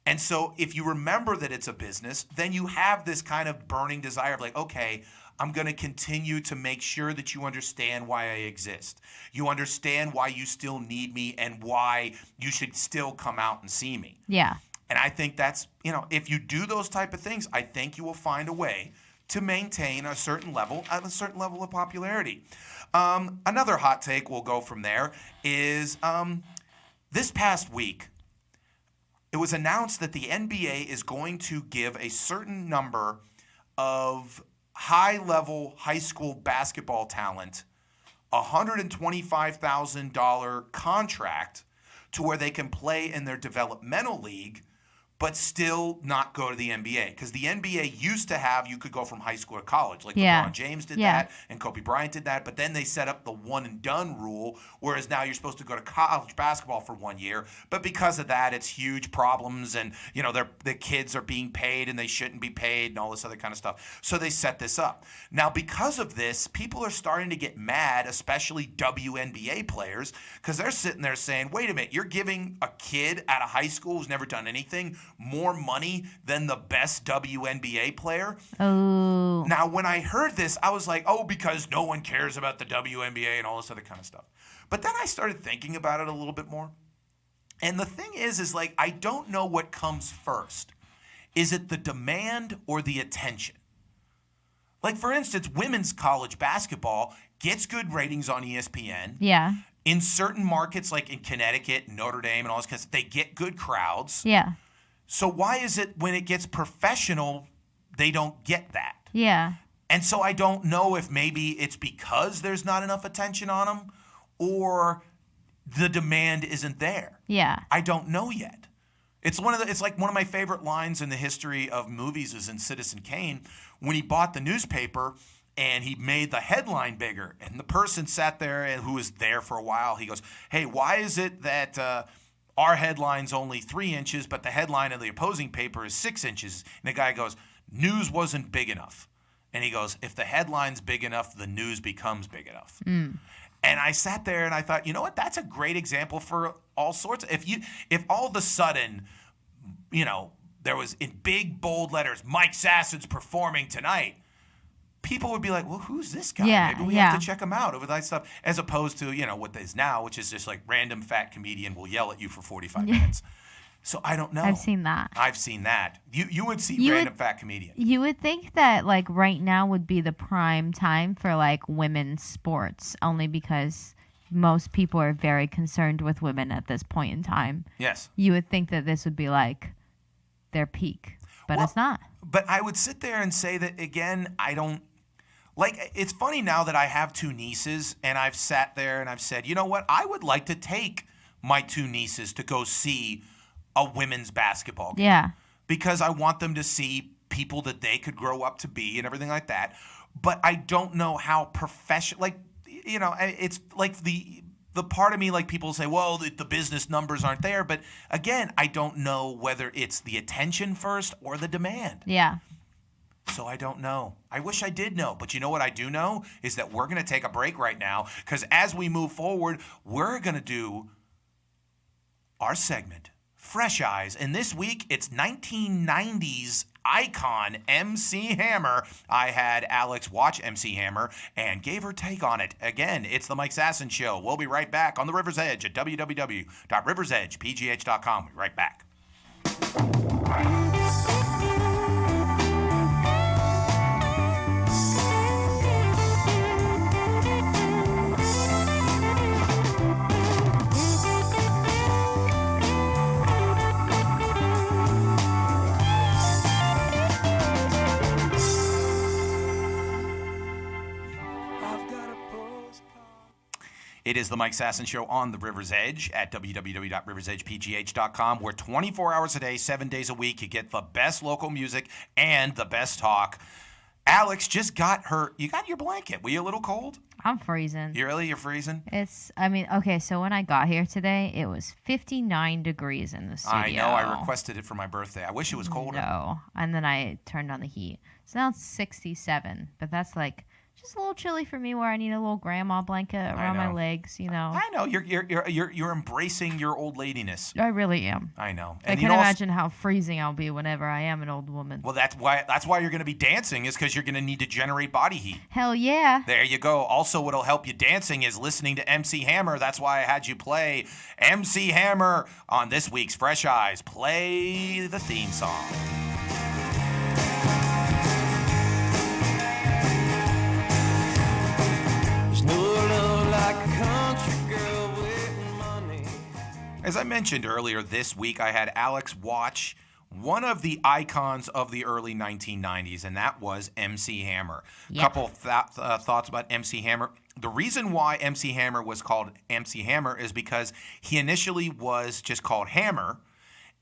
And so if you remember that it's a business, then you have this kind of burning desire of like, okay, I'm going to continue to make sure that you understand why I exist. You understand why you still need me and why you should still come out and see me. Yeah. And I think that's, if you do those type of things, I think you will find a way to maintain a certain level of popularity. Another hot take, we'll go from there, is this past week, it was announced that the NBA is going to give a certain number of high-level high school basketball talent a $125,000 contract to where they can play in their developmental league but still not go to the NBA. Because the NBA used to have, you could go from high school to college. Like LeBron James did that, and Kobe Bryant did that. But then they set up the one-and-done rule, whereas now you're supposed to go to college basketball for 1 year. But because of that, it's huge problems, and the kids are being paid, and they shouldn't be paid, and all this other kind of stuff. So they set this up. Now, because of this, people are starting to get mad, especially WNBA players, because they're sitting there saying, wait a minute, you're giving a kid out of high school who's never done anything more money than the best WNBA player. Oh. Now, when I heard this, I was like, because no one cares about the WNBA and all this other kind of stuff. But then I started thinking about it a little bit more. And the thing is like, I don't know what comes first. Is it the demand or the attention? Like, for instance, women's college basketball gets good ratings on ESPN. Yeah. In certain markets, like in Connecticut, Notre Dame, and all this kind of stuff, they get good crowds. Yeah. So why is it when it gets professional, they don't get that? Yeah. And so I don't know if maybe it's because there's not enough attention on them or the demand isn't there. Yeah. I don't know yet. It's like one of my favorite lines in the history of movies is in Citizen Kane when he bought the newspaper and he made the headline bigger. And the person sat there and who was there for a while, he goes, hey, why is it that our headline's only 3 inches, but the headline of the opposing paper is 6 inches? And the guy goes, news wasn't big enough. And he goes, if the headline's big enough, the news becomes big enough. Mm. And I sat there and I thought, you know what? That's a great example for all sorts. If all of a sudden, there was in big, bold letters, Mike Sasson's performing tonight, people would be like, well, who's this guy? Yeah, Maybe we have to check him out over that stuff. As opposed to, what is now, which is just like random fat comedian will yell at you for 45 minutes. So I don't know. I've seen that. You would see random fat comedian. You would think that like right now would be the prime time for like women's sports, only because most people are very concerned with women at this point in time. Yes. You would think that this would be like their peak, but it's not. But I would sit there and say that, again, I don't. Like, it's funny now that I have two nieces, and I've sat there and I've said, you know what? I would like to take my two nieces to go see a women's basketball game. Yeah. Because I want them to see people that they could grow up to be and everything like that. But I don't know how professional, like, you know, it's like the part of me, like, people say, well, the business numbers aren't there. But again, I don't know whether it's the attention first or the demand. Yeah. So I don't know. I wish I did know. But you know what I do know is that we're going to take a break right now, because as we move forward, we're going to do our segment, Fresh Eyes. And this week, it's 1990s icon MC Hammer. I had Alex watch MC Hammer and gave her take on it. Again, it's the Mike Sasson Show. We'll be right back on the River's Edge at www.riversedgepgh.com. We'll be right back. It is the Mike Sasson Show on the River's Edge at www.riversedgepgh.com, where 24 hours a day, 7 days a week, you get the best local music and the best talk. Alex just got you got your blanket. Were you a little cold? I'm freezing. You're freezing? Okay, so when I got here today, it was 59 degrees in the studio. I know. I requested it for my birthday. I wish it was colder. No. And then I turned on the heat. So now it's 67, but that's like just a little chilly for me, where I need a little grandma blanket around my legs, you know. I know. You're embracing your old ladiness. I really am. I know. And I can't imagine how freezing I'll be whenever I am an old woman. Well, that's why you're going to be dancing, is because you're going to need to generate body heat. Hell yeah. There you go. Also, what'll help you dancing is listening to MC Hammer. That's why I had you play MC Hammer on this week's Fresh Eyes. Play the theme song. As I mentioned earlier, this week I had Alex watch one of the icons of the early 1990s, and that was MC Hammer. A couple thoughts about MC Hammer. The reason why MC Hammer was called MC Hammer is because he initially was just called Hammer,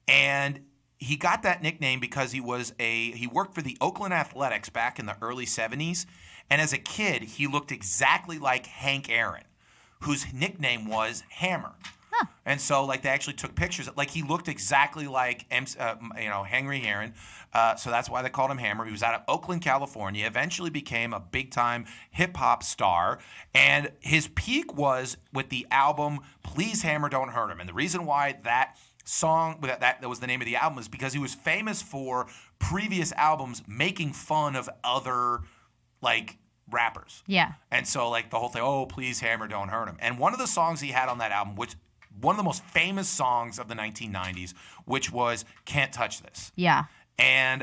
and he got that nickname because he worked for the Oakland Athletics back in the early 70s, and as a kid, he looked exactly like Hank Aaron, whose nickname was Hammer. Huh. And so, like, they actually took pictures. Like, he looked exactly like, Henry Aaron. So that's why they called him Hammer. He was out of Oakland, California. Eventually became a big-time hip-hop star. And his peak was with the album Please Hammer, Don't Hurt Him. And the reason why that song, that was the name of the album, is because he was famous for previous albums making fun of other, like, rappers. Yeah. And so, like, the whole thing, oh, please Hammer, don't hurt him. And one of the songs he had on that album, which one of the most famous songs of the 1990s, which was Can't Touch This. Yeah. And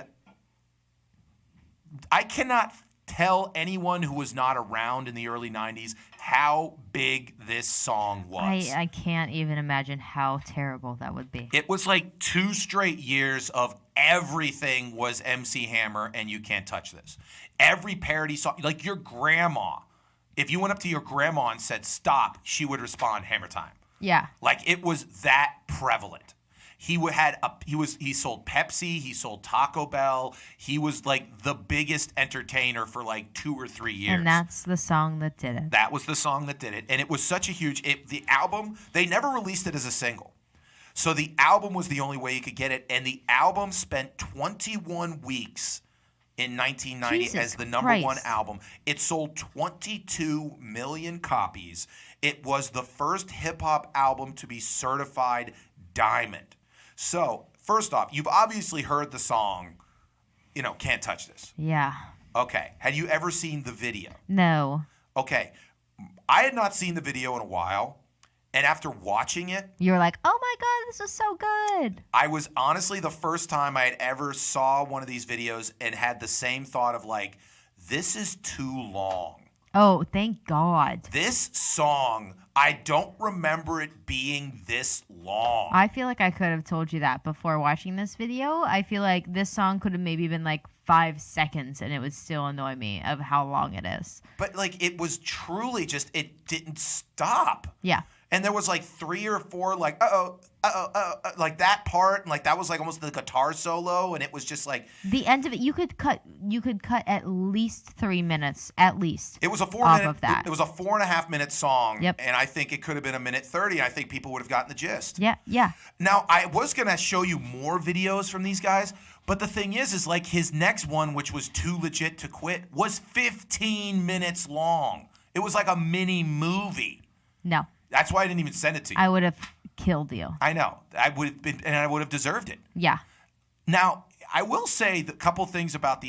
I cannot tell anyone who was not around in the early 90s how big this song was. I can't even imagine how terrible that would be. It was like 2 straight years of everything was MC Hammer and You Can't Touch This. Every parody song, like your grandma, if you went up to your grandma and said stop, she would respond Hammer Time. Yeah. Like, it was that prevalent. He sold Pepsi, he sold Taco Bell. He was like the biggest entertainer for like 2 or 3 years. And that's the song that did it. That was the song that did it. And it was such a huge the album, they never released it as a single. So the album was the only way you could get it, and the album spent 21 weeks in 1990 Jesus as the number Christ. 1 album. It sold 22 million copies. It was the first hip-hop album to be certified diamond. So, first off, you've obviously heard the song, Can't Touch This. Yeah. Okay. Had you ever seen the video? No. Okay. I had not seen the video in a while, and after watching it, You were like, oh my God, this is so good. I was honestly the first time I had ever saw one of these videos and had the same thought of like, this is too long. Oh, thank God. This song, I don't remember it being this long. I feel like I could have told you that before watching this video. I feel like this song could have maybe been like 5 seconds and it would still annoy me of how long it is. But like it was truly just, it didn't stop. Yeah. And there was like 3 or 4 like like that part, and like that was like almost the guitar solo, and it was just like the end of it. You could cut at least 3 minutes at least. It was a 4 off minute. Of that. It was a 4.5 minute song. Yep. And I think it could have been a minute 30. I think people would have gotten the gist. Yeah. Yeah. Now I was gonna show you more videos from these guys, but the thing is like his next one, which was Too Legit to Quit, was 15 minutes long. It was like a mini movie. No. That's why I didn't even send it to you. I would have killed you. I know. I would have been, and I would have deserved it. Yeah. Now, I will say a couple things about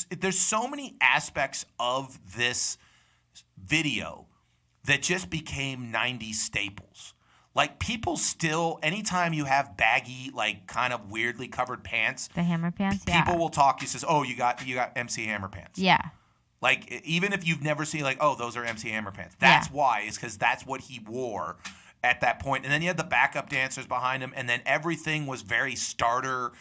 there's so many aspects of this video that just became 90s staples. Like people still, anytime you have baggy, like kind of weirdly covered pants, The Hammer Pants. people Yeah. will talk. You says, "Oh, you got MC Hammer pants." Yeah. Like, even if you've never seen, like, oh, those are MC Hammer pants. That's why, is because that's what he wore at that point. And then you had the backup dancers behind him, and then everything was very starter,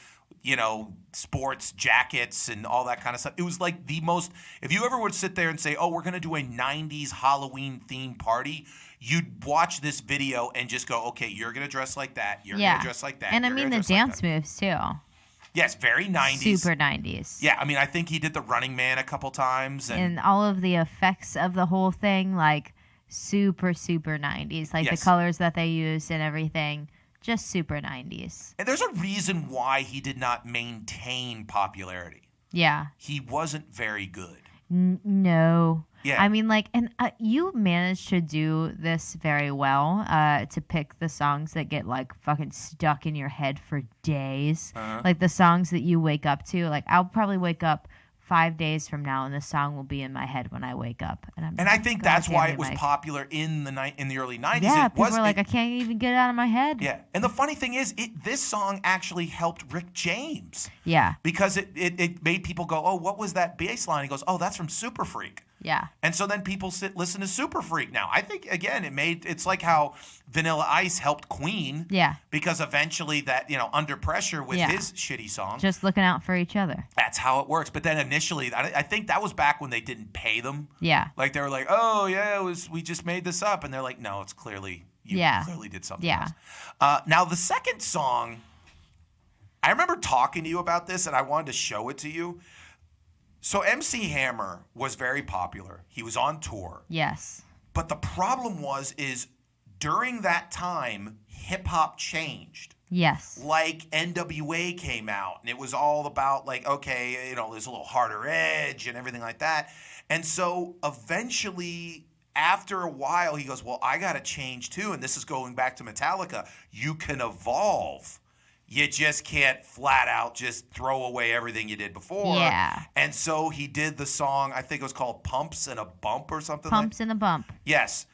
sports jackets and all that kind of stuff. It was like the most, if you ever would sit there and say, oh, we're going to do a 90s Halloween themed party, you'd watch this video and just go, okay, you're going to dress like that. You're going to dress like that. And I mean the dance moves, too. Yes, very 90s. Super 90s. Yeah, I mean, I think he did the Running Man a couple times. And all of the effects of the whole thing, like, super, super 90s. Like, the colors that they used and everything, just super 90s. And there's a reason why he did not maintain popularity. Yeah. He wasn't very good. No. Yeah. I mean, like, and you managed to do this very well, to pick the songs that get, like, fucking stuck in your head for days. Uh-huh. Like, the songs that you wake up to. Like, I'll probably wake up 5 days from now, and the song will be in my head when I wake up. And I think that's why it was popular in the early 90s. Yeah, people were like, I can't even get it out of my head. Yeah, and the funny thing is, this song actually helped Rick James. Yeah. Because it made people go, oh, what was that bass line? He goes, oh, that's from Super Freak. Yeah. And so then people listen to Super Freak now. I think, again, it's like how Vanilla Ice helped Queen. Yeah. Because eventually that, Under Pressure with his shitty song. Just looking out for each other. That's how it works. But then initially, I think that was back when they didn't pay them. Yeah. Like they were like, oh, yeah, we just made this up. And they're like, no, it's clearly, you clearly did something else. Now, the second song, I remember talking to you about this and I wanted to show it to you. So MC Hammer was very popular. He was on tour. Yes. But the problem is during that time, hip-hop changed. Yes. Like NWA came out, and it was all about like, okay, there's a little harder edge and everything like that. And so eventually, after a while, he goes, well, I got to change too. And this is going back to Metallica. You can evolve. You just can't flat out just throw away everything you did before. Yeah. And so he did the song, I think it was called Pumps and a Bump or something Pumps and a Bump. Yes.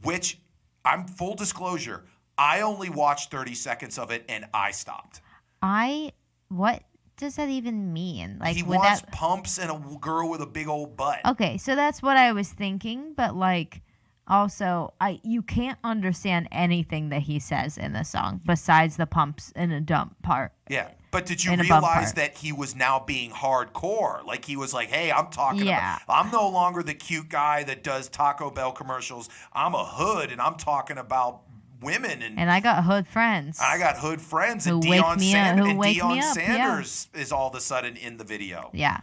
Which, I'm full disclosure, I only watched 30 seconds of it and I stopped. What does that even mean? Like, he wants pumps and a girl with a big old butt. Okay, so that's what I was thinking, but like, also, you can't understand anything that he says in the song besides the pumps and a dump part. Yeah, but did you realize that he was now being hardcore? Like he was like, hey, I'm no longer the cute guy that does Taco Bell commercials. I'm a hood and I'm talking about women. And I got hood friends. I got hood friends. And Deion Sanders is all of a sudden in the video. Yeah,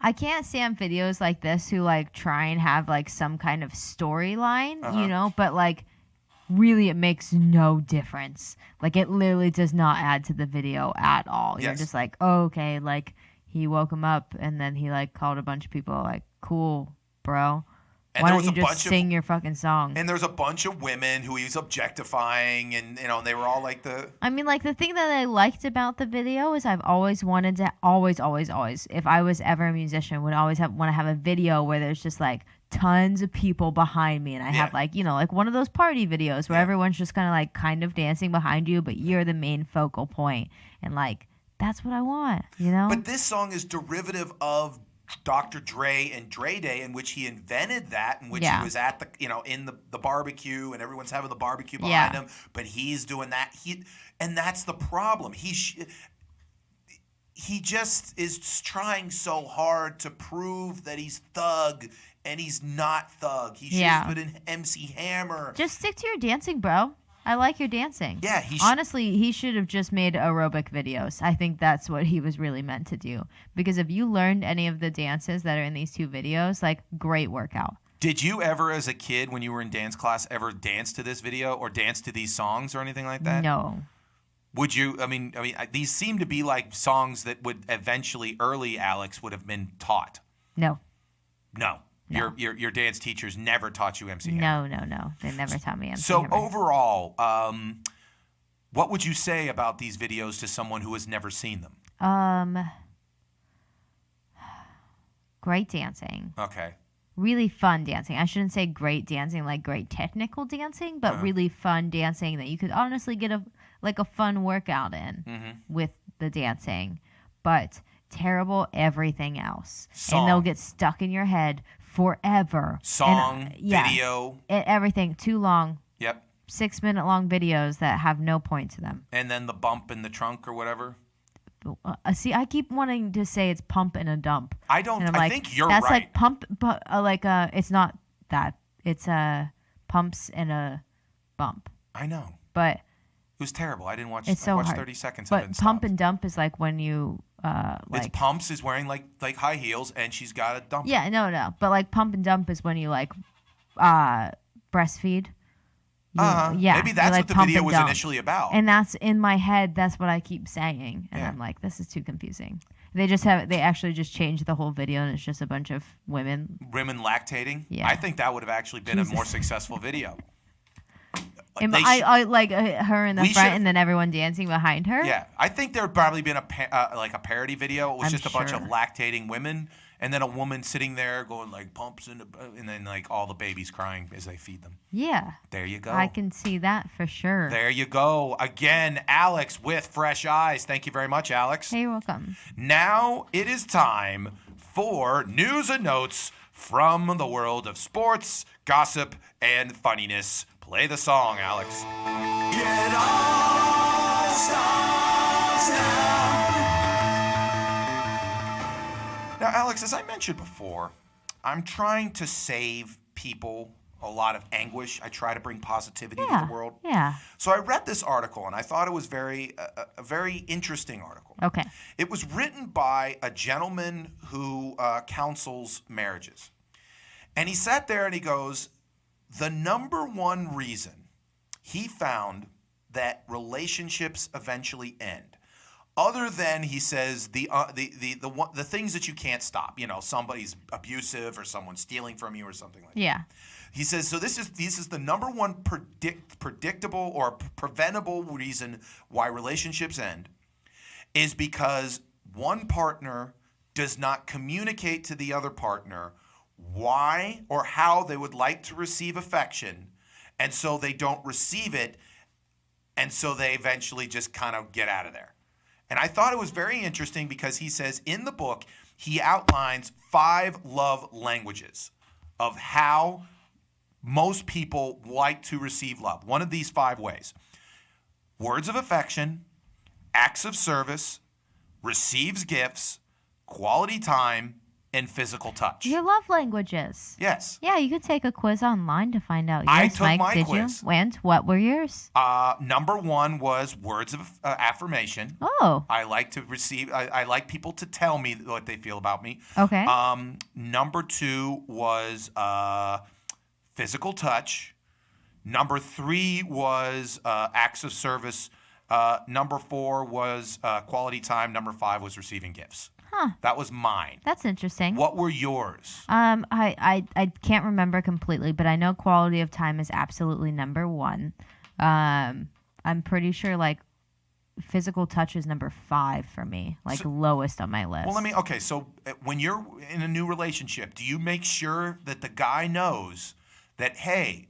I can't stand videos like this who like try and have like some kind of storyline, but like really it makes no difference. Like it literally does not add to the video at all. You're just like, oh, okay, like he woke him up and then he like called a bunch of people like, cool, bro. And why don't you just sing your fucking song? And there's a bunch of women who he was objectifying, and and they were all like I mean, like the thing that I liked about the video is I've always wanted to always, if I was ever a musician, would always want to have a video where there's just like tons of people behind me, and I have like like one of those party videos where everyone's just kind of dancing behind you, but you're the main focal point, and like that's what I want, But this song is derivative of Dr. Dre and Dre Day, in which he invented that, in which Yeah. he was at in the barbecue, and everyone's having the barbecue behind him, but he's doing that. And that's the problem. He just is trying so hard to prove that he's thug, and he's not thug. He should have put in MC Hammer. Just stick to your dancing, bro. I like your dancing. Yeah, honestly, he should have just made aerobic videos. I think that's what he was really meant to do. Because if you learned any of the dances that are in these 2 videos, like, great workout. Did you ever, as a kid, when you were in dance class, ever dance to this video or dance to these songs or anything like that? No. Would you? I mean, these seem to be like songs that would eventually, early Alex would have been taught. No. No. Your dance teachers never taught you MC No, Hammer. no. They never taught me MC So Hammer. overall, what would you say about these videos to someone who has never seen them? Great dancing. Okay. Really fun dancing. I shouldn't say great dancing, like great technical dancing, but really fun dancing that you could honestly get a fun workout in with the dancing. But terrible everything else. Song. And they'll get stuck in your head forever. Song, and, video. Everything. Too long. Yep. 6-minute long videos that have no point to them. And then the bump in the trunk or whatever. See, I keep wanting to say it's pump and a dump. I don't. And I'm I like, think you're that's right. like pump, but it's not that. It's pumps and a bump. I know. But It was terrible. I didn't watch. it's I so watched hard. 30 seconds of it. But And pump stopped. and dump is like when you It's pumps is wearing like high heels and she's got a dump. Yeah, no. But like pump and dump is when you like breastfeed. Yeah. Maybe that's like what the pump video and was dump. initially about. And that's in my head. That's what I keep saying, and Yeah. I'm like, this is too confusing. They actually just changed the whole video, and it's just a bunch of women. Women lactating. Yeah. I think that would have actually been a more successful video. I like her in the We front, should- and then everyone dancing behind her. Yeah, I think there would probably been a parody video. It was I'm just a bunch of sure. lactating women, and then a woman sitting there going like pumps and then like all the babies crying as they feed them. Yeah. There you go. I can see that for sure. There you go. Again, Alex with fresh eyes. Thank you very much, Alex. Hey, you're welcome. Now it is time for news and notes from the world of sports, gossip, and funniness. Play the song, Alex. It all starts now. Now, Alex, as I mentioned before, I'm trying to save people a lot of anguish. I try to bring positivity to the world. Yeah. So I read this article, and I thought it was a very interesting article. Okay. It was written by a gentleman who counsels marriages. And he sat there and he goes, the number one reason he found that relationships eventually end, other than, he says, the things that you can't stop, somebody's abusive or someone's stealing from you or something like that. Yeah. He says, so this is the number one predictable or preventable reason why relationships end is because one partner does not communicate to the other partner why or how they would like to receive affection, and so they don't receive it, and so they eventually just kind of get out of there. And I thought it was very interesting because he says in the book, he outlines 5 love languages of how most people like to receive love. One of these 5 ways: words of affection, acts of service, receives gifts, quality time, and physical touch. Your love languages. Yes. Yeah, you could take a quiz online to find out. I Yes, took Mike, my did quiz. you? And what were yours? Number 1 was words of affirmation. Oh, I like to receive. I like people to tell me what they feel about me. okay. Number 2 was physical touch. Number 3 was acts of service. Number 4 was quality time. Number 5 was receiving gifts. Huh. That was mine. That's interesting. What were yours? I can't remember completely, but I know quality of time is absolutely number 1. I'm pretty sure like physical touch is number 5 for me, like lowest on my list. Well, okay, so when you're in a new relationship, do you make sure that the guy knows that, hey,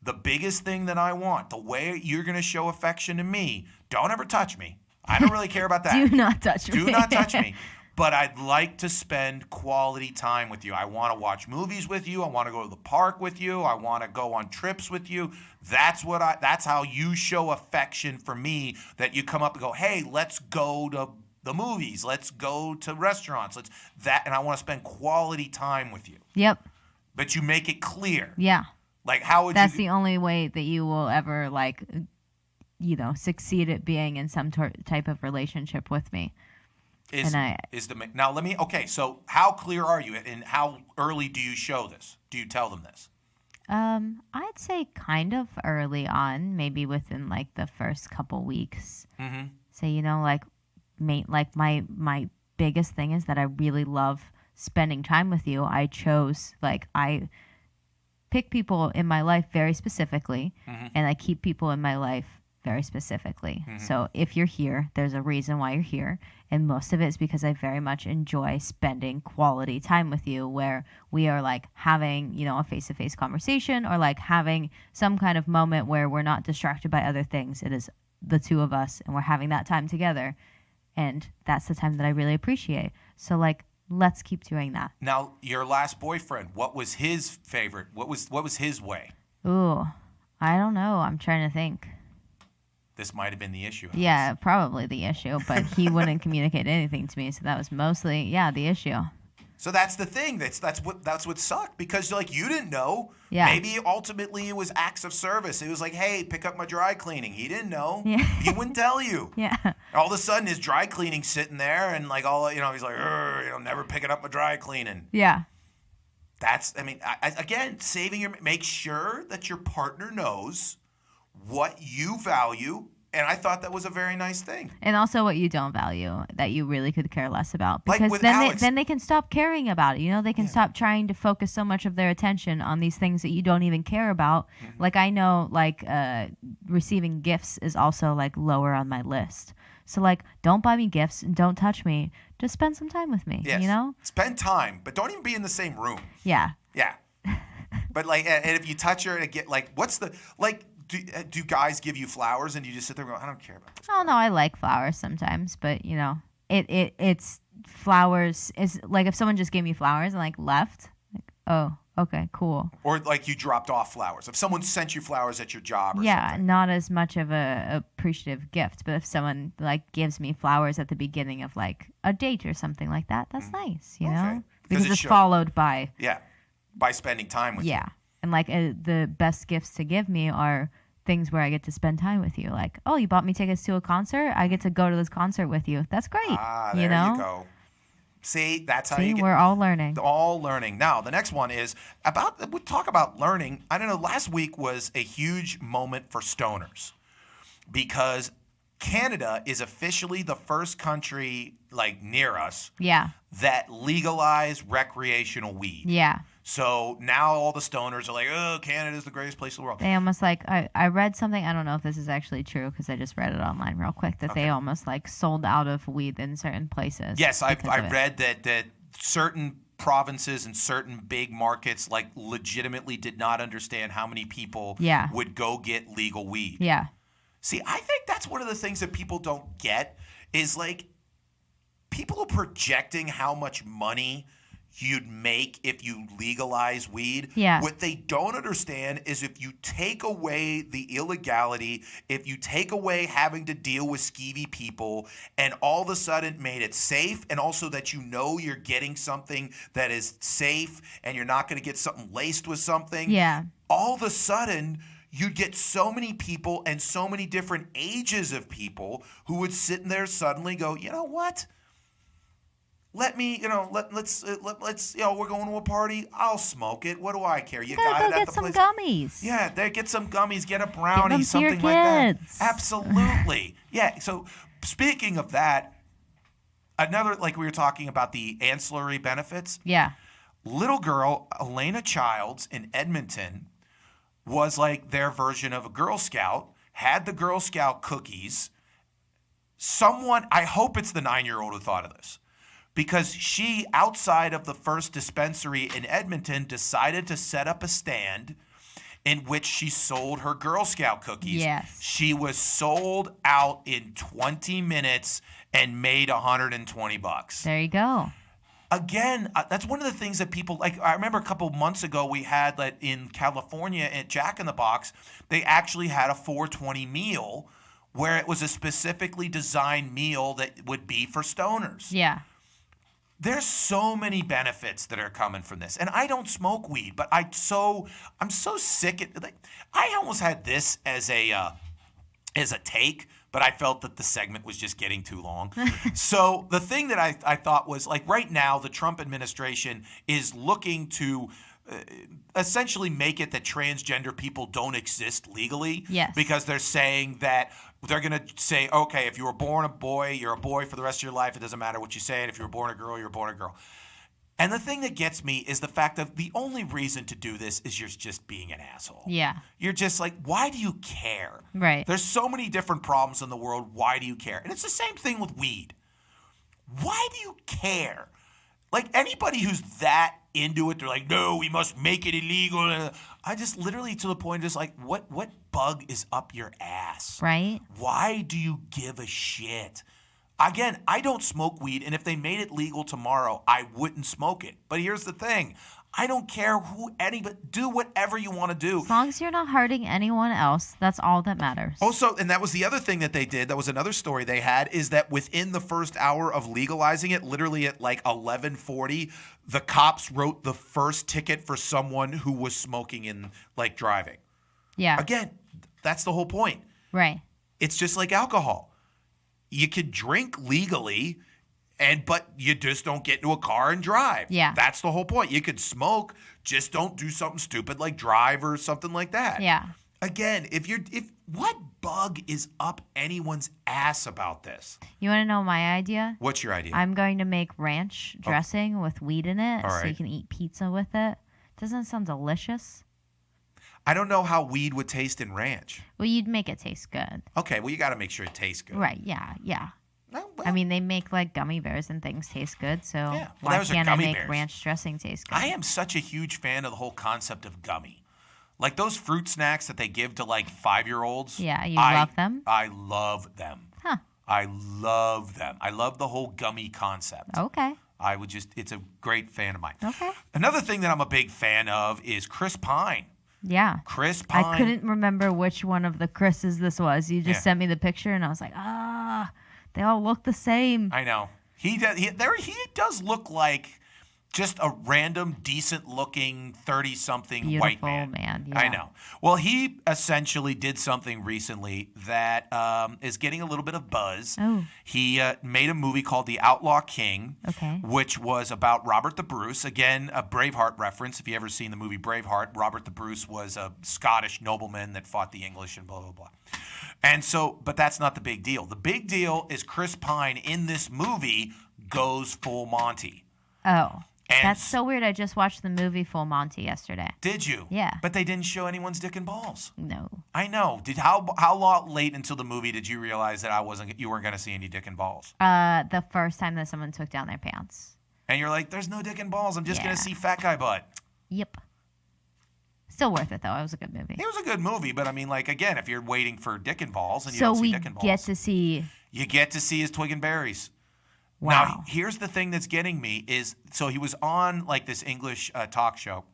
the biggest thing that I want, the way you're going to show affection to me, don't ever touch me. I don't really care about that. Do not touch me. Do not touch me. but I'd like to spend quality time with you. I want to watch movies with you. I want to go to the park with you. I want to go on trips with you. That's how you show affection for me, that you come up and go, hey, let's go to the movies. Let's go to restaurants. And I want to spend quality time with you. Yep. But you make it clear. Yeah. Like, how would That's you... the only way that you will ever, like, succeed at being in some type of relationship with me. So how clear are you, and how early do you show this? Do you tell them this? I'd say kind of early on, maybe within like the first couple weeks. Mm-hmm. So, my biggest thing is that I really love spending time with you. I pick people in my life very specifically, and I keep people in my life very specifically. So if you're here, there's a reason why you're here. And most of it is because I very much enjoy spending quality time with you, where we are like having, a face-to-face conversation, or like having some kind of moment where we're not distracted by other things. It is the two of us, and we're having that time together. And that's the time that I really appreciate. So like, let's keep doing that. Now, your last boyfriend, what was his favorite? What was his way? Ooh, I don't know. I'm trying to think. This might have been the issue. Yeah, probably the issue, but he wouldn't communicate anything to me, so that was mostly, the issue. So that's the thing. That's what sucked, because like you didn't know. Yeah. Maybe ultimately it was acts of service. It was like, hey, pick up my dry cleaning. He didn't know. Yeah. He wouldn't tell you. Yeah. All of a sudden, his dry cleaning sitting there, and like he's like, never picking up my dry cleaning. Yeah. Again, make sure that your partner knows what you value, and I thought that was a very nice thing. And also what you don't value, that you really could care less about, because like with then Alex, they can stop caring about it. They can stop trying to focus so much of their attention on these things that you don't even care about. Like I know, like receiving gifts is also like lower on my list. So like, don't buy me gifts and don't touch me. Just spend some time with me. Yes. Spend time, but don't even be in the same room. Yeah. Yeah. But like, and if you touch her and get like, what's the like? Do guys give you flowers and you just sit there and go, I don't care about this? Oh no, I like flowers sometimes, but it's flowers is like, if someone just gave me flowers and like left, like, oh, okay, cool. Or like you dropped off flowers. If someone sent you flowers at your job or something. Not as much of a appreciative gift, but if someone like gives me flowers at the beginning of like a date or something like that, that's nice, know? Because it's followed by by spending time with you. Yeah. And like the best gifts to give me are things where I get to spend time with you. Like, oh, you bought me tickets to a concert? I get to go to this concert with you. That's great. There you go. See, that's how you get. We're all learning. All learning. Now, the next one is we talk about learning. I don't know, last week was a huge moment for stoners, because Canada is officially the first country like near us that legalized recreational weed. Yeah. So now all the stoners are like, oh, Canada's the greatest place in the world. They almost like, I read something, I don't know if this is actually true because I just read it online real quick, that they almost like sold out of weed in certain places. Yes, I read that certain provinces and certain big markets like legitimately did not understand how many people would go get legal weed. Yeah. See, I think that's one of the things that people don't get is like people are projecting how much money you'd make if you legalize weed. Yeah. What they don't understand is if you take away the illegality, if you take away having to deal with skeevy people, and all of a sudden made it safe, and also that you're getting something that is safe and you're not going to get something laced with something. Yeah. All of a sudden, you'd get so many people and so many different ages of people who would sit in there suddenly go, you know what? Let me, let's, we're going to a party. I'll smoke it. What do I care? You got it at the place. Get some gummies. Yeah, get some gummies. Get a brownie, something like that. Absolutely. Yeah. So speaking of that, another, like we were talking about the ancillary benefits. Yeah. Little girl, Elena Childs in Edmonton, was like their version of a Girl Scout, had the Girl Scout cookies. I hope it's the 9-year-old who thought of this. Because she, outside of the first dispensary in Edmonton, decided to set up a stand in which she sold her Girl Scout cookies. Yes. She was sold out in 20 minutes and made $120. There you go. Again, that's one of the things that people like. I remember a couple months ago we had that in California at Jack in the Box, they actually had a $4.20 meal where it was a specifically designed meal that would be for stoners. Yeah. There's so many benefits that are coming from this, and I don't smoke weed, but I'm so sick. I almost had this as a take, but I felt that the segment was just getting too long. So the thing that I thought was, like, right now the Trump administration is looking to essentially make it that transgender people don't exist legally. Yes. Because they're saying that they're going to say, okay, if you were born a boy, you're a boy for the rest of your life. It doesn't matter what you say. And if you were born a girl, you're born a girl. And the thing that gets me is the fact that the only reason to do this is you're just being an asshole. Yeah. You're just like, why do you care? Right. There's so many different problems in the world. Why do you care? And it's the same thing with weed. Why do you care? Like, anybody who's that into it, they're like, no, we must make it illegal. I just literally, to the point, just like, what bug is up your ass? Right. Why do you give a shit? Again, I don't smoke weed, and if they made it legal tomorrow, I wouldn't smoke it. But here's the thing. I don't care anybody, do whatever you want to do. As long as you're not hurting anyone else, that's all that matters. Also, and that was the other thing that they did, that was another story they had, is that within the first hour of legalizing it, literally at like 11:40, the cops wrote the first ticket for someone who was smoking and like driving. Yeah. Again, that's the whole point. Right. It's just like alcohol. You could drink legally, but you just don't get into a car and drive. Yeah. That's the whole point. You could smoke, just don't do something stupid like drive or something like that. Yeah. Again, if what bug is up anyone's ass about this? You want to know my idea? What's your idea? I'm going to make ranch dressing with weed in it, All so right. you can eat pizza with it. Doesn't it sound delicious? I don't know how weed would taste in ranch. Well, you'd make it taste good. Okay, well, you got to make sure it tastes good. Right, yeah. Well, I mean, they make like gummy bears and things taste good, so Yeah, well, why those are can't I gummy make bears. ranch dressing taste good? I am such a huge fan of the whole concept of gummy. Like those fruit snacks that they give to like 5-year-olds. Yeah, you love them? I love them. Huh. I love them. I love the whole gummy concept. Okay. It's a great fan of mine. Okay. Another thing that I'm a big fan of is Chris Pine. Yeah. Chris Pine. I couldn't remember which one of the Chris's this was. You just Yeah. sent me the picture, and I was like, they all look the same. I know. He does look like just a random, decent-looking 30-something white Beautiful man. yeah. I know. Well, he essentially did something recently that is getting a little bit of buzz. Oh. He made a movie called The Outlaw King, Okay. which was about Robert the Bruce. Again, a Braveheart reference. If you ever seen the movie Braveheart, Robert the Bruce was a Scottish nobleman that fought the English and blah, blah, blah. And so, but that's not the big deal. The big deal is Chris Pine in this movie goes full Monty. Oh. And That's so weird. I just watched the movie Full Monty yesterday. Did you? Yeah. But they didn't show anyone's dick and balls. No. I know. How long late until the movie did you realize that you weren't going to see any dick and balls? The first time that someone took down their pants. And you're like, there's no dick and balls. I'm just going Yeah. to see fat guy butt. Yep. Still worth it, though. It was a good movie. It was a good movie, but I mean, like, again, if you're waiting for dick and balls and you So don't see we dick and balls, get to see. you get to see his twig and berries. Wow. Now, here's the thing that's getting me is, so he was on like this English talk show,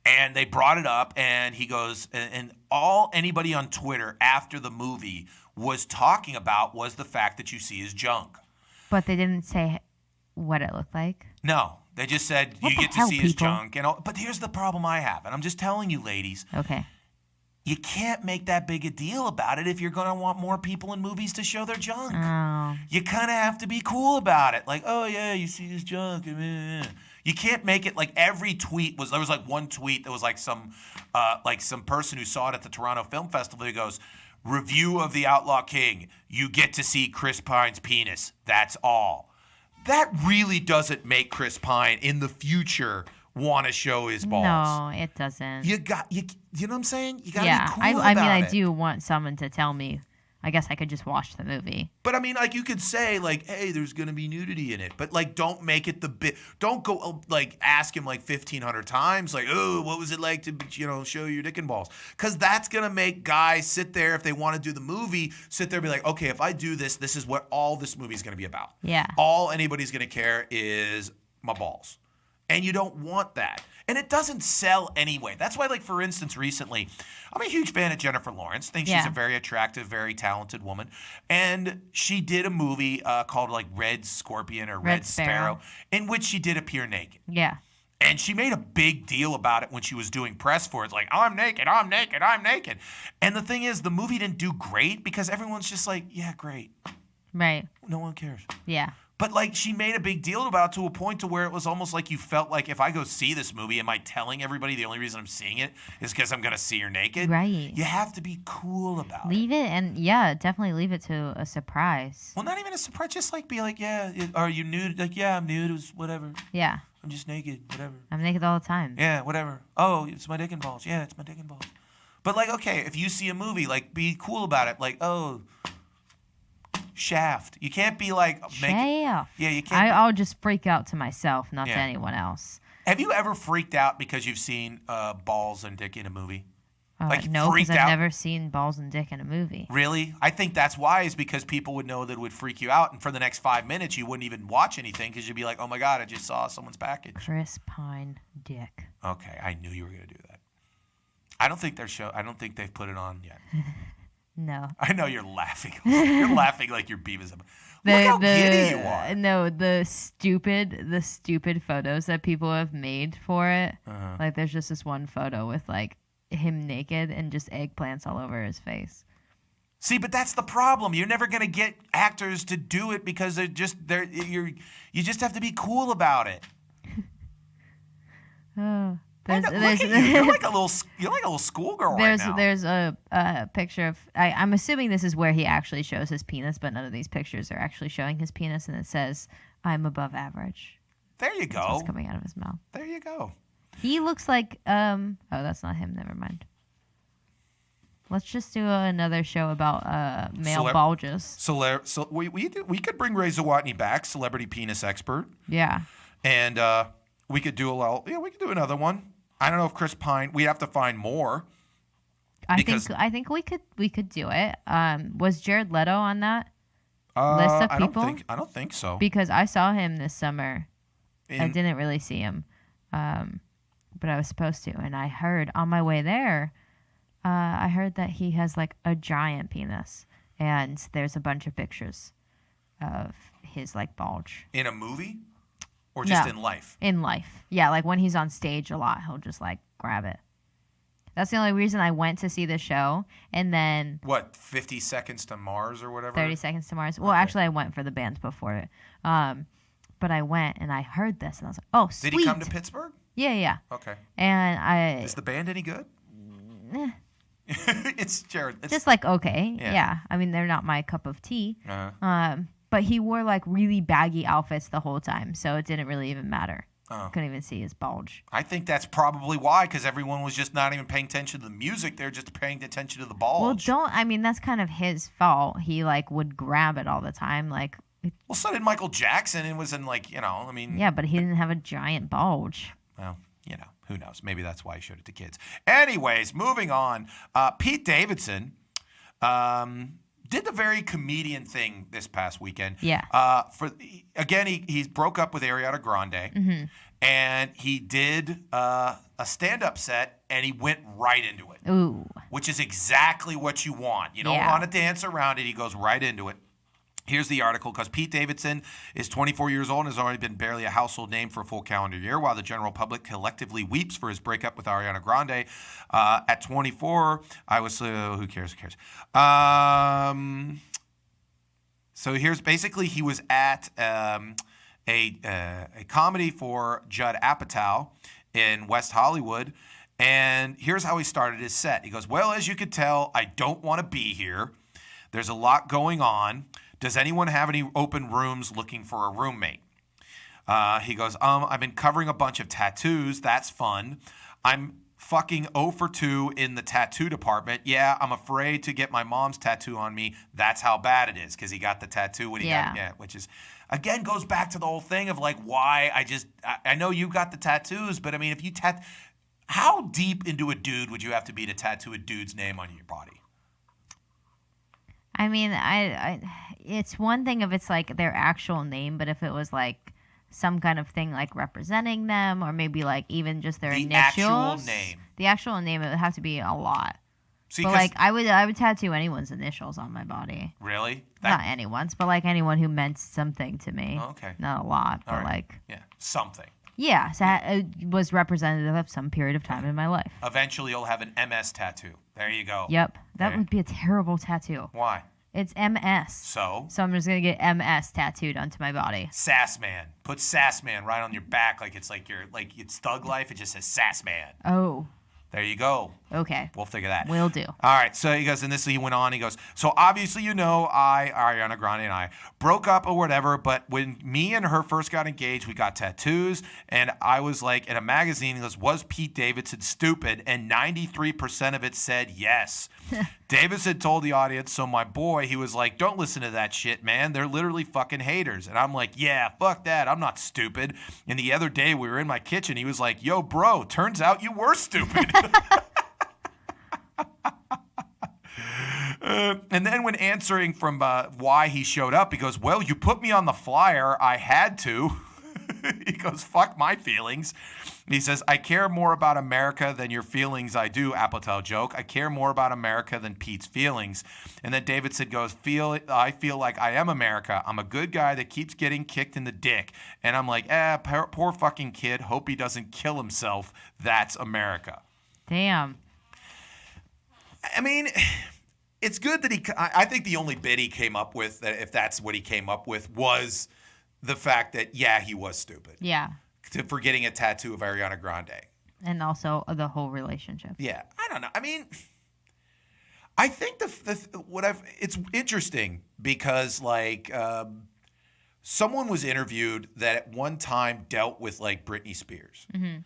and they brought it up, and he goes, and all anybody on Twitter after the movie was talking about was the fact that you see his junk. But they didn't say what it looked like. No, they just said What you the get to hell, see his people? junk and all. But here's the problem I have, and I'm just telling you, ladies, Okay. you can't make that big a deal about it if you're going to want more people in movies to show their junk. Oh. You kind of have to be cool about it. Like, oh, yeah, you see his junk. You can't make it like every tweet was. There was like one tweet that was like some person who saw it at the Toronto Film Festival. He goes, review of The Outlaw King. You get to see Chris Pine's penis. That's all. That really doesn't make Chris Pine in the future want to show his balls. No, it doesn't. You know what I'm saying? You got to Yeah, be cool I mean, about I it. do want someone to tell me, I guess I could just watch the movie. But I mean, like, you could say, like, hey, there's going to be nudity in it. But, like, don't make it the bit. Don't go, like, ask him, like, 1,500 times, like, oh, what was it like to, show your dick and balls? Because that's going to make guys sit there, if they want to do the movie, sit there and be like, okay, if I do this, this is what all this movie is going to be about. Yeah. All anybody's going to care is my balls. And you don't want that. And it doesn't sell anyway. That's why, like, for instance, recently, I'm a huge fan of Jennifer Lawrence. Think she's a very attractive, very talented woman. And she did a movie called, like, Red Scorpion or Red Sparrow, in which she did appear naked. Yeah. And she made a big deal about it when she was doing press for it. It's like, I'm naked, I'm naked, I'm naked. And the thing is, the movie didn't do great because everyone's just like, yeah, great. Right. No one cares. Yeah. But, like, she made a big deal about it to a point to where it was almost like you felt like, if I go see this movie, am I telling everybody the only reason I'm seeing it is because I'm going to see her naked? Right. You have to be cool about it. Leave it, and definitely leave it to a surprise. Well, not even a surprise. Just, like, be like, yeah, are you nude? Like, yeah, I'm nude. It was whatever. Yeah. I'm just naked. Whatever. I'm naked all the time. Yeah, whatever. Oh, it's my dick and balls. Yeah, it's my dick and balls. But, like, okay, if you see a movie, like, be cool about it. Like, oh, Shaft. You can't be like Shaft. Yeah, you can't. I'll just freak out to myself, not to anyone else. Have you ever freaked out because you've seen balls and dick in a movie? Like, no, because freaked I've out? never seen balls and dick in a movie. Really? I think that's why, is because people would know that it would freak you out, and for the next 5 minutes you wouldn't even watch anything because you'd be like, oh my God, I just saw someone's package. Chris Pine dick. Okay, I knew you were going to do that. I don't think they've put it on yet. No. I know you're laughing. You're laughing like you're Beavis. Look how giddy you are. No, the stupid photos that people have made for it. Uh-huh. Like, there's just this one photo with, like, him naked and just eggplants all over his face. See, but that's the problem. You're never going to get actors to do it because you just have to be cool about it. Oh. Look at you. You're like a little schoolgirl right now. There's a picture of. I'm assuming this is where he actually shows his penis, but none of these pictures are actually showing his penis, and it says, "I'm above average." There you That's go. what's coming out of his mouth. There you go. He looks like. Oh, that's not him. Never mind. Let's just do another show about male bulges. So we could bring Ray Zawatney back, celebrity penis expert. Yeah. And we could do we could do another one. I don't know if Chris Pine. We have to find more. I think we could do it. Was Jared Leto on that list of people? I don't think so. Because I saw him this summer. I didn't really see him, but I was supposed to. And I heard on my way there, I heard that he has like a giant penis, and there's a bunch of pictures of his like bulge. In a movie? Or just in life? In life. Yeah, like when he's on stage a lot, he'll just like grab it. That's the only reason I went to see the show. And then... What, 50 Seconds to Mars or whatever? 30 Seconds to Mars. Well, actually, I went for the band before it. But I went and I heard this and I was like, oh, sweet. Did he come to Pittsburgh? Yeah. Okay. And Is the band any good? It's Jared. Just like, okay. Yeah. I mean, they're not my cup of tea. Uh-huh. But he wore like really baggy outfits the whole time, so it didn't really even matter. Oh. Couldn't even see his bulge. I think that's probably why, because everyone was just not even paying attention to the music. They're just paying attention to the bulge. Well, that's kind of his fault. He like would grab it all the time. Like, well, so did Michael Jackson, and was in like, I mean. Yeah, but he didn't have a giant bulge. Well, who knows? Maybe that's why he showed it to kids. Anyways, moving on. Pete Davidson. Did the very comedian thing this past weekend. Yeah. He broke up with Ariana Grande, and he did a stand-up set, and he went right into it. Ooh. Which is exactly what you want. You don't want to dance around it. He goes right into it. Here's the article, because Pete Davidson is 24 years old and has already been barely a household name for a full calendar year, while the general public collectively weeps for his breakup with Ariana Grande. At 24, who cares? So here's basically, he was at a comedy for Judd Apatow in West Hollywood, and here's how he started his set. He goes, well, as you could tell, I don't want to be here. There's a lot going on. Does anyone have any open rooms looking for a roommate? He goes, I've been covering a bunch of tattoos. That's fun. I'm fucking 0 for 2 in the tattoo department. Yeah, I'm afraid to get my mom's tattoo on me. That's how bad it is because he got the tattoo when he got it. Which is, again, goes back to the whole thing of like why I know you got the tattoos, but I mean, if you how deep into a dude would you have to be to tattoo a dude's name on your body? I mean, it's one thing if it's like their actual name, but if it was like some kind of thing like representing them, or maybe like even just their initials. The actual name, it would have to be a lot. See, but like I would tattoo anyone's initials on my body. Really? Not anyone's, but like anyone who meant something to me. Oh, okay. Not a lot, but like something. Yeah, so it was representative of some period of time in my life. Eventually, you'll have an MS tattoo. There you go. Yep, that would be a terrible tattoo. Why? It's MS. So I'm just gonna get MS tattooed onto my body. Sass Man. Put Sass Man right on your back, like it's it's Thug Life. It just says Sass Man. Oh. There you go. Okay. We'll figure that. Will do. All right. So he goes, and he went on. He goes, so obviously, Ariana Grande and I broke up or whatever, but when me and her first got engaged, we got tattoos. And I was like, in a magazine, he goes, was Pete Davidson stupid? And 93% of it said yes. Davidson told the audience, so my boy, he was like, don't listen to that shit, man. They're literally fucking haters. And I'm like, yeah, fuck that. I'm not stupid. And the other day we were in my kitchen. He was like, yo, bro, turns out you were stupid. And then when answering from why he showed up, he goes, well, you put me on the flyer. I had to. He goes, fuck my feelings. He says, I care more about America than your feelings. I do, Apatow joke. I care more about America than Pete's feelings. And then Davidson goes, I feel like I am America. I'm a good guy that keeps getting kicked in the dick. And I'm like, poor fucking kid. Hope he doesn't kill himself. That's America. Damn. I mean, it's good that I think the only bit he came up with, if that's what he came up with, was the fact that, he was stupid. Yeah. For getting a tattoo of Ariana Grande. And also the whole relationship. Yeah. I don't know. I mean, I think it's interesting because, like, someone was interviewed that at one time dealt with, like, Britney Spears. Mm-hmm.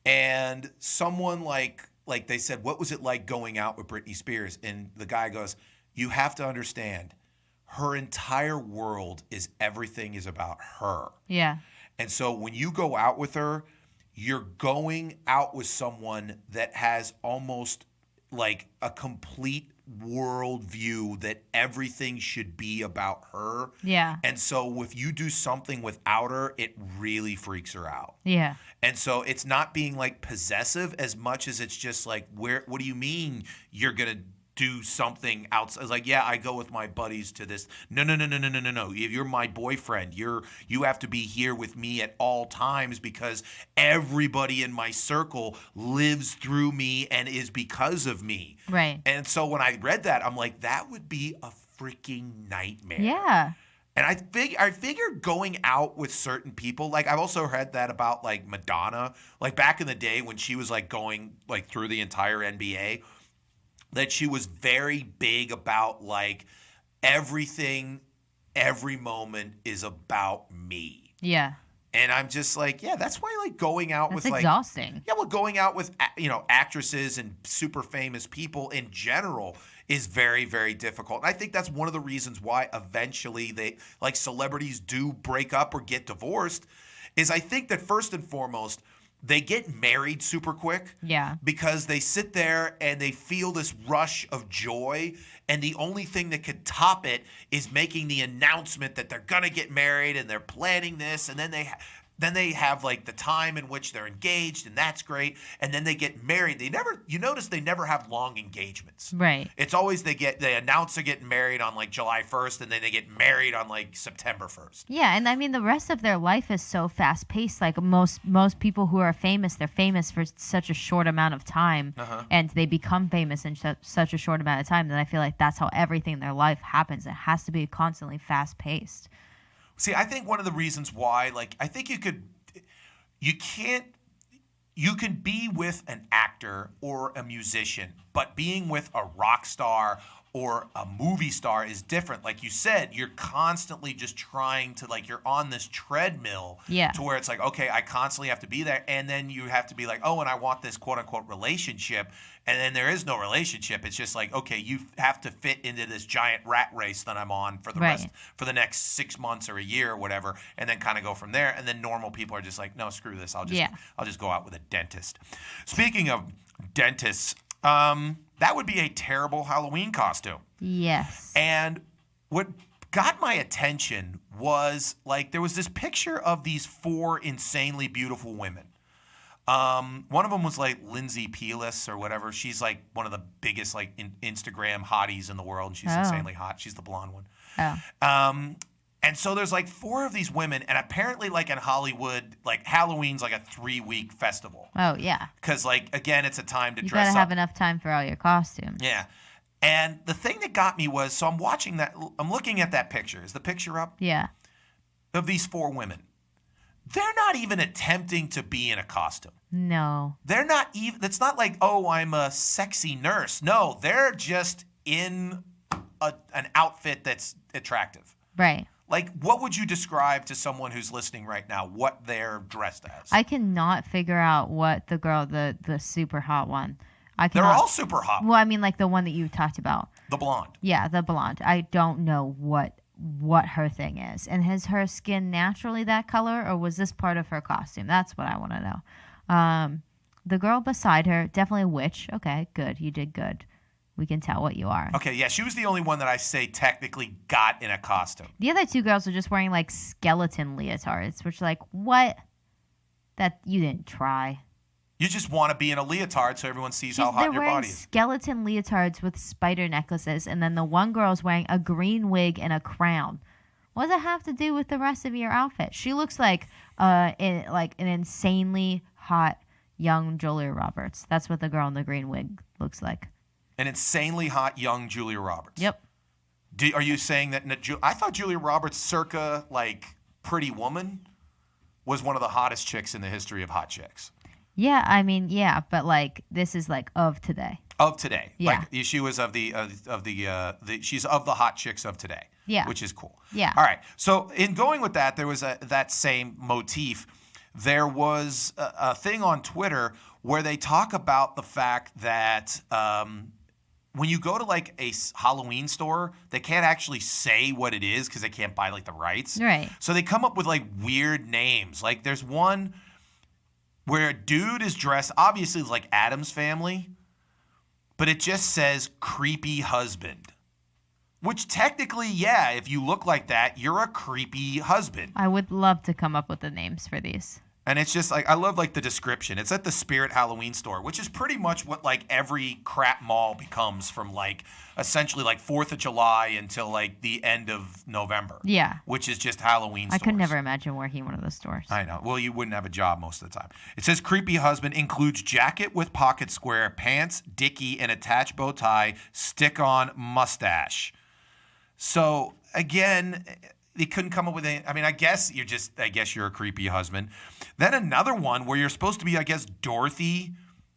And someone, like they said, what was it like going out with Britney Spears? And the guy goes, you have to understand, her entire world everything is about her. Yeah. And so when you go out with her, you're going out with someone that has almost like a complete worldview that everything should be about her. Yeah. And so if you do something without her, it really freaks her out. Yeah. And so it's not being like possessive as much as it's just like, what do you mean you're going to do something outside? It's like, I go with my buddies to this. No. If you're my boyfriend, you have to be here with me at all times because everybody in my circle lives through me and is because of me. Right. And so when I read that, I'm like, that would be a freaking nightmare. Yeah. And I figure going out with certain people, like I've also heard that about like Madonna, like back in the day when she was like going like through the entire NBA, that she was very big about like everything, every moment is about me. Yeah. And I'm just like, that's why like going out with like exhausting. Yeah, well, going out with actresses and super famous people in general is very, very difficult. And I think that's one of the reasons why eventually celebrities do break up or get divorced is I think that first and foremost, they get married super quick. Yeah. Because they sit there and they feel this rush of joy. And the only thing that could top it is making the announcement that they're going to get married and they're planning this. And then they have like the time in which they're engaged, and that's great. And then they get married. You notice they never have long engagements. Right. It's always they announce they're getting married on like July 1st, and then they get married on like September 1st. Yeah, and I mean the rest of their life is so fast paced. Like most people who are famous, they're famous for such a short amount of time, and they become famous in such a short amount of time that I feel like that's how everything in their life happens. It has to be constantly fast paced. See, I think one of the reasons why, like, I think you can be with an actor or a musician, but being with a rock star or a movie star is different. Like you said, you're constantly just trying to, like, you're on this treadmill to where it's like, okay, I constantly have to be there. And then you have to be like, oh, and I want this quote unquote relationship. And then there is no relationship. It's just like, okay, you have to fit into this giant rat race that I'm on for the next 6 months or a year or whatever, and then kind of go from there. And then normal people are just like, no, screw this. I'll just go out with a dentist. Speaking of dentists, that would be a terrible Halloween costume. Yes. And what got my attention was, like, there was this picture of these 4 insanely beautiful women. One of them was like Lindsay Pelis or whatever. She's like one of the biggest like Instagram hotties in the world, and she's insanely hot. She's the blonde one. And so there's like 4 of these women, and apparently like in Hollywood, like Halloween's like a 3-week festival. Oh yeah. Because like again, it's a time to dress up. You gotta have enough time for all your costumes. Yeah. And the thing that got me was, so I'm watching that. I'm looking at that picture. Is the picture up? Yeah. Of these 4 women. They're not even attempting to be in a costume. No. They're not even, it's not like, oh, I'm a sexy nurse. No, they're just in an outfit that's attractive. Right. Like, what would you describe to someone who's listening right now what they're dressed as? I cannot figure out what the girl, the super hot one. They're all super hot. Well, I mean, like the one that you talked about. The blonde. Yeah, the blonde. I don't know what her thing is. And is her skin naturally that color, or was this part of her costume? That's what I want to know. The girl beside her, definitely a witch. Okay, good. You did good. We can tell what you are. Okay, yeah, she was the only one that I say technically got in a costume. The other 2 girls are just wearing like skeleton leotards, which like, what? That you didn't try. You just want to be in a leotard so everyone sees how hot your body is. Skeleton leotards with spider necklaces, and then the one girl's wearing a green wig and a crown. What does it have to do with the rest of your outfit? She looks like an insanely hot young Julia Roberts. That's what the girl in the green wig looks like. An insanely hot young Julia Roberts. Yep. Are you saying that? I thought Julia Roberts, circa like Pretty Woman, was one of the hottest chicks in the history of hot chicks. Yeah, I mean, yeah, but like this is like of today. Of today. Yeah. Like she was she's of the hot chicks of today. Yeah. Which is cool. Yeah. All right. So in going with that, there was that same motif. There was a thing on Twitter where they talk about the fact that when you go to like a Halloween store, they can't actually say what it is because they can't buy like the rights. Right. So they come up with like weird names. Like there's one where a dude is dressed, obviously like Addams Family, but it just says creepy husband. Which technically, yeah, if you look like that, you're a creepy husband. I would love to come up with the names for these. And it's just like, I love like the description. It's at the Spirit Halloween store, which is pretty much what like every crap mall becomes from like essentially like 4th of July until like the end of November. Yeah. Which is just Halloween stores. I could never imagine working in one of those stores. I know. Well, you wouldn't have a job most of the time. It says creepy husband includes jacket with pocket square, pants, dickie, and attached bow tie, stick-on mustache. So again, they couldn't come up with any. I mean, I guess you're a creepy husband. Then another one where you're supposed to be, I guess, Dorothy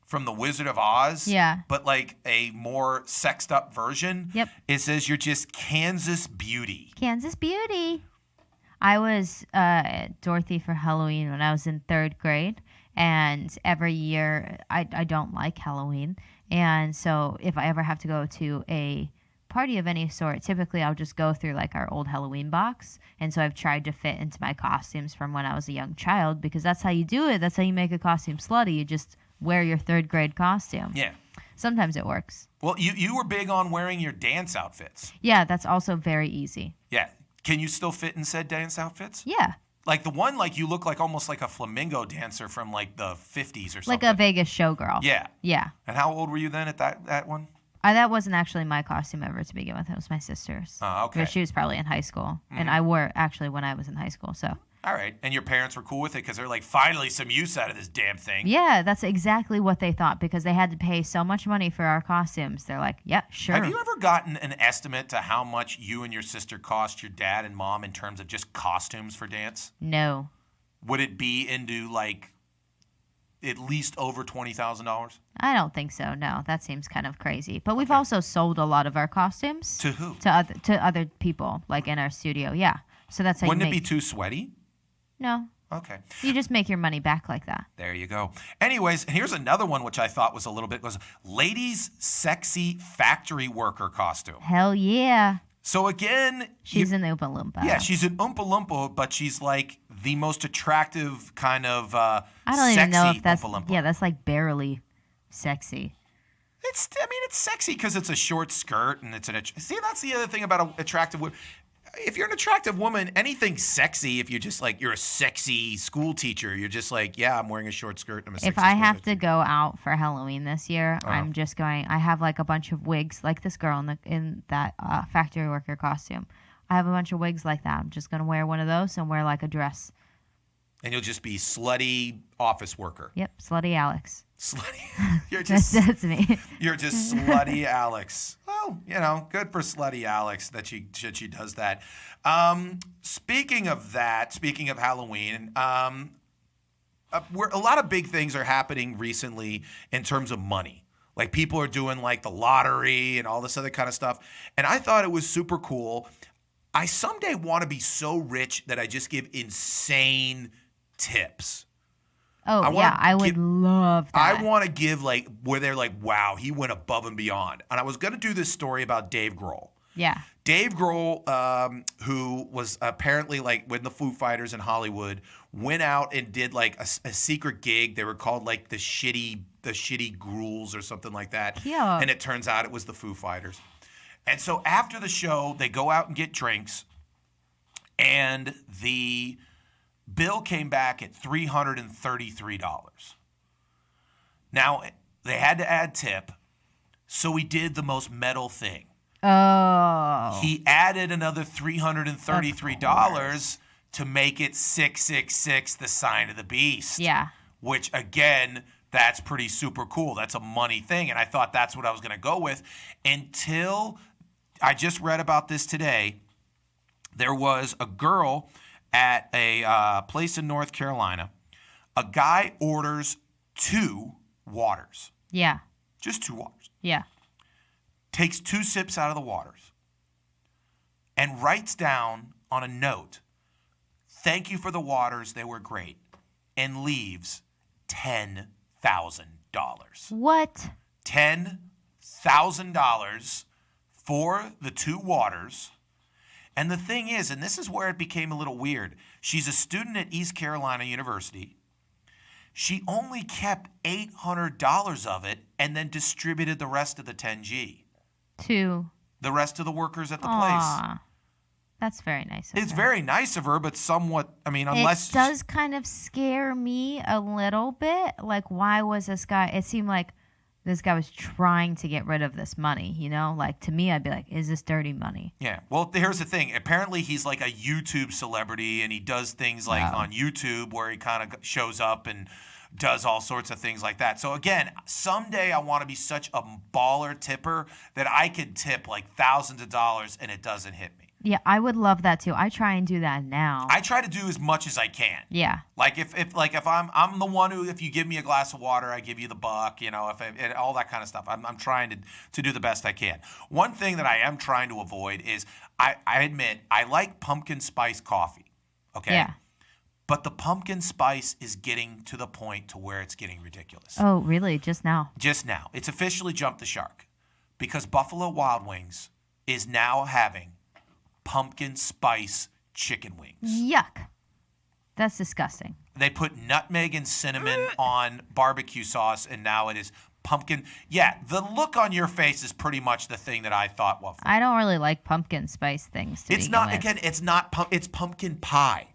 from The Wizard of Oz. Yeah. But like a more sexed up version. Yep. It says you're just Kansas Beauty. Kansas Beauty. I was Dorothy for Halloween when I was in 3rd grade. And every year, I don't like Halloween. And so if I ever have to go to a party of any sort, typically I'll just go through like our old Halloween box, and so I've tried to fit into my costumes from when I was a young child, because that's how you do it. That's how you make a costume slutty. You just wear your 3rd grade costume. Yeah. Sometimes it works. Well, you were big on wearing your dance outfits. Yeah, that's also very easy. Yeah. Can you still fit in said dance outfits? Yeah. Like the one, like you look like almost like a flamenco dancer from like the 50s or something. Like a Vegas showgirl. Yeah. Yeah. And how old were you then at that one? That wasn't actually my costume ever to begin with. It was my sister's. Oh, okay. But she was probably in high school. Mm-hmm. And I wore it actually when I was in high school, so. All right. And your parents were cool with it because they're like, finally some use out of this damn thing. Yeah, that's exactly what they thought, because they had to pay so much money for our costumes. They're like, yeah, sure. Have you ever gotten an estimate to how much you and your sister cost your dad and mom in terms of just costumes for dance? No. Would it be into like at least over $20,000? I don't think so. No, that seems kind of crazy. But we've also sold a lot of our costumes To who? to other people, like in our studio. Yeah. So that's how Wouldn't you it make. be too sweaty? No, Okay. you just make your money back like that. There you go. Anyways, here's another one which I thought was a little bit was ladies' sexy factory worker costume. Hell yeah. So again, She's an Oompa Loompa. yeah, she's an Oompa Loompa, but she's like the most attractive kind of I don't sexy even know if that's Oompa Loompa. yeah, that's like barely sexy. It's sexy because it's a short skirt and it's see, that's the other thing about an attractive woman. If you're an attractive woman, anything sexy, if you're just like, you're a sexy school teacher, you're just like, yeah, I'm wearing a short skirt and I'm a sexy If I school have teacher. to go out for Halloween this year, Uh-huh. I'm just going. I have like a bunch of wigs, like this girl in that factory worker costume. I have a bunch of wigs like that. I'm just gonna wear one of those and wear like a dress. And you'll just be slutty office worker. Yep, slutty Alex. Slutty. You're That's, just that's me. You're just slutty Alex. Well, good for slutty Alex that she does that. Speaking of Halloween, a lot of big things are happening recently in terms of money. Like people are doing like the lottery and all this other kind of stuff. And I thought it was super cool. I someday want to be so rich that I just give insane tips. Oh I wanna yeah, I would give- love that. I want to give like where they're like, wow, he went above and beyond. And I was going to do this story about Dave Grohl. Yeah. Dave Grohl, who was apparently like with the Foo Fighters in Hollywood, went out and did like a secret gig. They were called like the shitty Gruels or something like that. Yeah. And it turns out it was the Foo Fighters. And so after the show, they go out and get drinks, and the bill came back at $333. Now, they had to add tip, so he did the most metal thing. Oh. He added another $333 to make it 666, the sign of the beast. Yeah. Which, again, that's pretty super cool. That's a money thing, and I thought that's what I was going to go with until I just read about this today. There was a girl at a place in North Carolina. A guy orders 2 waters, Yeah. just 2 waters, Yeah. takes 2 sips out of the waters, and writes down on a note, "Thank you for the waters, they were great," and leaves $10,000. What? $10,000 for the 2 waters. And the thing is, and this is where it became a little weird, she's a student at East Carolina University. She only kept $800 of it and then distributed the rest of the 10G. To. The rest of the workers at the place. Aw. That's very nice of It's her. very nice of her, but somewhat, I mean, unless... It does kind of scare me a little bit. Like, why was this guy... It seemed like this guy was trying to get rid of this money, you know? Like, to me, I'd be like, is this dirty money? Yeah. Well, here's the thing. Apparently, he's like a YouTube celebrity, and he does things like on YouTube where he kind of shows up and does all sorts of things like that. So, again, someday I want to be such a baller tipper that I could tip like thousands of dollars and it doesn't hit me. Yeah, I would love that, too. I try and do that now. I try to do as much as I can. Yeah. Like if I'm the one who, if you give me a glass of water, I give you the buck, and all that kind of stuff. I'm trying to do the best I can. One thing that I am trying to avoid is I admit I like pumpkin spice coffee. Okay. Yeah. But the pumpkin spice is getting to the point to where it's getting ridiculous. Oh, really? Just now? Just now. It's officially jumped the shark because Buffalo Wild Wings is now having pumpkin spice chicken wings. Yuck. That's disgusting. They put nutmeg and cinnamon on barbecue sauce, and now it is pumpkin. Yeah, the look on your face is pretty much the thing that I thought. Well, I don't really like pumpkin spice things. it's not. Again, it's not. It's pumpkin pie.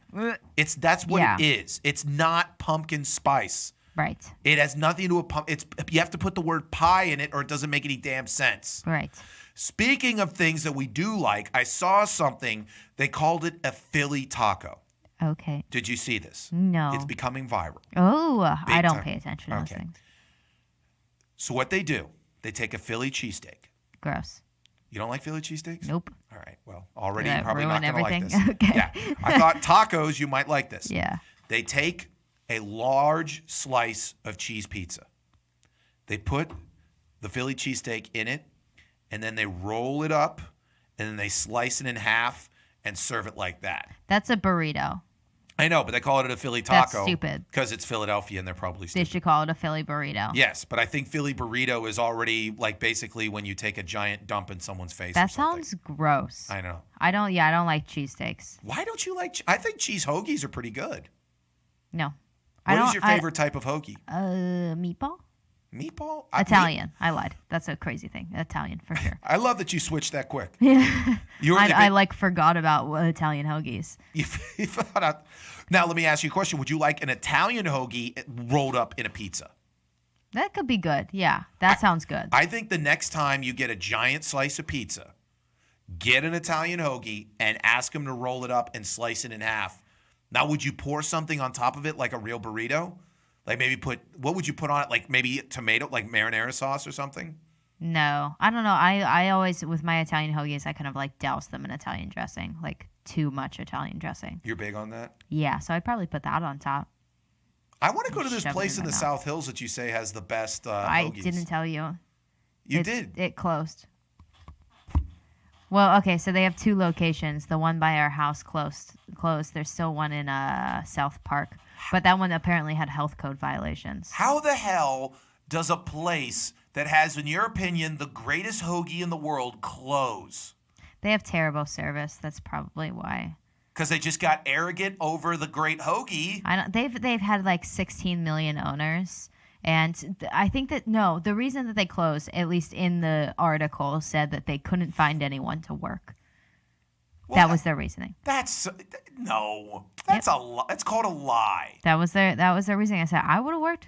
That's what Yeah. it is. It's not pumpkin spice. Right. It has nothing to do with It's you have to put the word pie in it, or it doesn't make any damn sense. Right. Speaking of things that we do like, I saw something. They called it a Philly taco. Okay. Did you see this? No. It's becoming viral. Oh, I Big don't time. pay attention to those Okay. things. So what they do, they take a Philly cheesesteak. Gross. You don't like Philly cheesesteaks? Nope. All right. Well, already Did you're I probably not ruin going to like everything? this. Okay. Yeah. I thought tacos, you might like this. Yeah. They take a large slice of cheese pizza. They put the Philly cheesesteak in it, and then they roll it up, and then they slice it in half and serve it like that. That's a burrito. I know, but they call it a Philly taco. That's stupid. Because it's Philadelphia, and they're probably They stupid. should call it a Philly burrito. Yes, but I think Philly burrito is already like basically when you take a giant dump in someone's face. That or something. sounds gross. I know. I don't like cheesesteaks. Why don't you like? I think cheese hoagies are pretty good. No. What is your favorite type of hoagie? Meatball? Meatball? Italian. I lied. That's a crazy thing. Italian for sure. I love that you switched that quick. Yeah. You were I forgot about Italian hoagies. You found out. Now let me ask you a question. Would you like an Italian hoagie rolled up in a pizza? That could be good. Yeah, that sounds good. I think the next time you get a giant slice of pizza, get an Italian hoagie and ask them to roll it up and slice it in half. Now, would you pour something on top of it like a real burrito? Like maybe what would you put on it? Like maybe tomato, like marinara sauce or something? No, I don't know. I always, with my Italian hoagies, I kind of like douse them in Italian dressing, like too much Italian dressing. You're big on that? Yeah, so I'd probably put that on top. I want to go to this Shove it place in in the my mouth. South Hills that you say has the best hoagies. I didn't tell you. You did. It closed. Well, okay, so they have two locations. The one by our house closed. There's still one in South Park, but that one apparently had health code violations. How the hell does a place that has, in your opinion, the greatest hoagie in the world close? They have terrible service. That's probably why. Because they just got arrogant over the great hoagie. They've had like 16 million owners, and I think that the reason that they closed, at least in the article, said that they couldn't find anyone to work. Well, that was their reasoning. That's no. That's That's called a lie. That was their reasoning. I said I would have worked.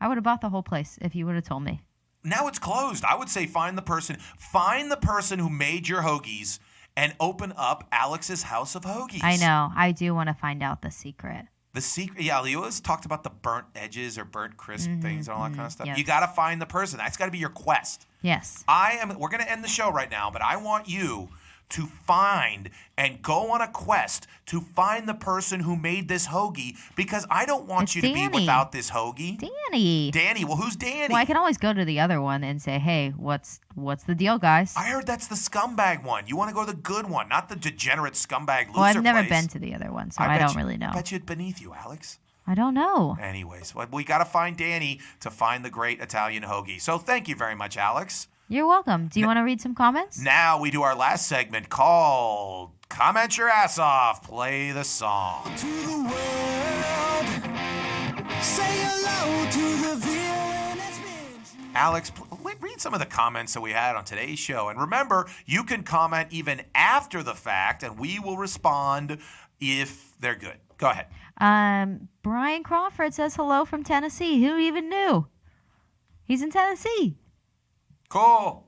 I would have bought the whole place if you would have told me. Now it's closed. I would say find the person who made your hoagies and open up Alex's House of Hoagies. I know. I do want to find out the secret. The secret, yeah, you always talked about the burnt edges or burnt crisp things and all that kind of stuff. yes. You got to find the person. That's got to be your quest. Yes. We're going to end the show right now, but I want you to find and go on a quest to find the person who made this hoagie, because I don't want It's you to be Danny. without this hoagie. Danny. Danny, well, who's Danny? Well, I can always go to the other one and say, hey, what's the deal, guys? I heard that's the scumbag one. You want to go to the good one, not the degenerate scumbag loser Well, I've never place. been to the other one, so I bet don't you- really know. I bet you it's beneath you, Alex. I don't know. Anyways, we got to find Danny to find the great Italian hoagie. So thank you very much, Alex. You're welcome. Do you want to read some comments? Now we do our last segment called Comment Your Ass Off. Play the song. To the world, say hello to the villain that's been. Alex, read some of the comments that we had on today's show. And remember, you can comment even after the fact, and we will respond if they're good. Go ahead. Brian Crawford says hello from Tennessee. Who even knew? He's in Tennessee. Cool.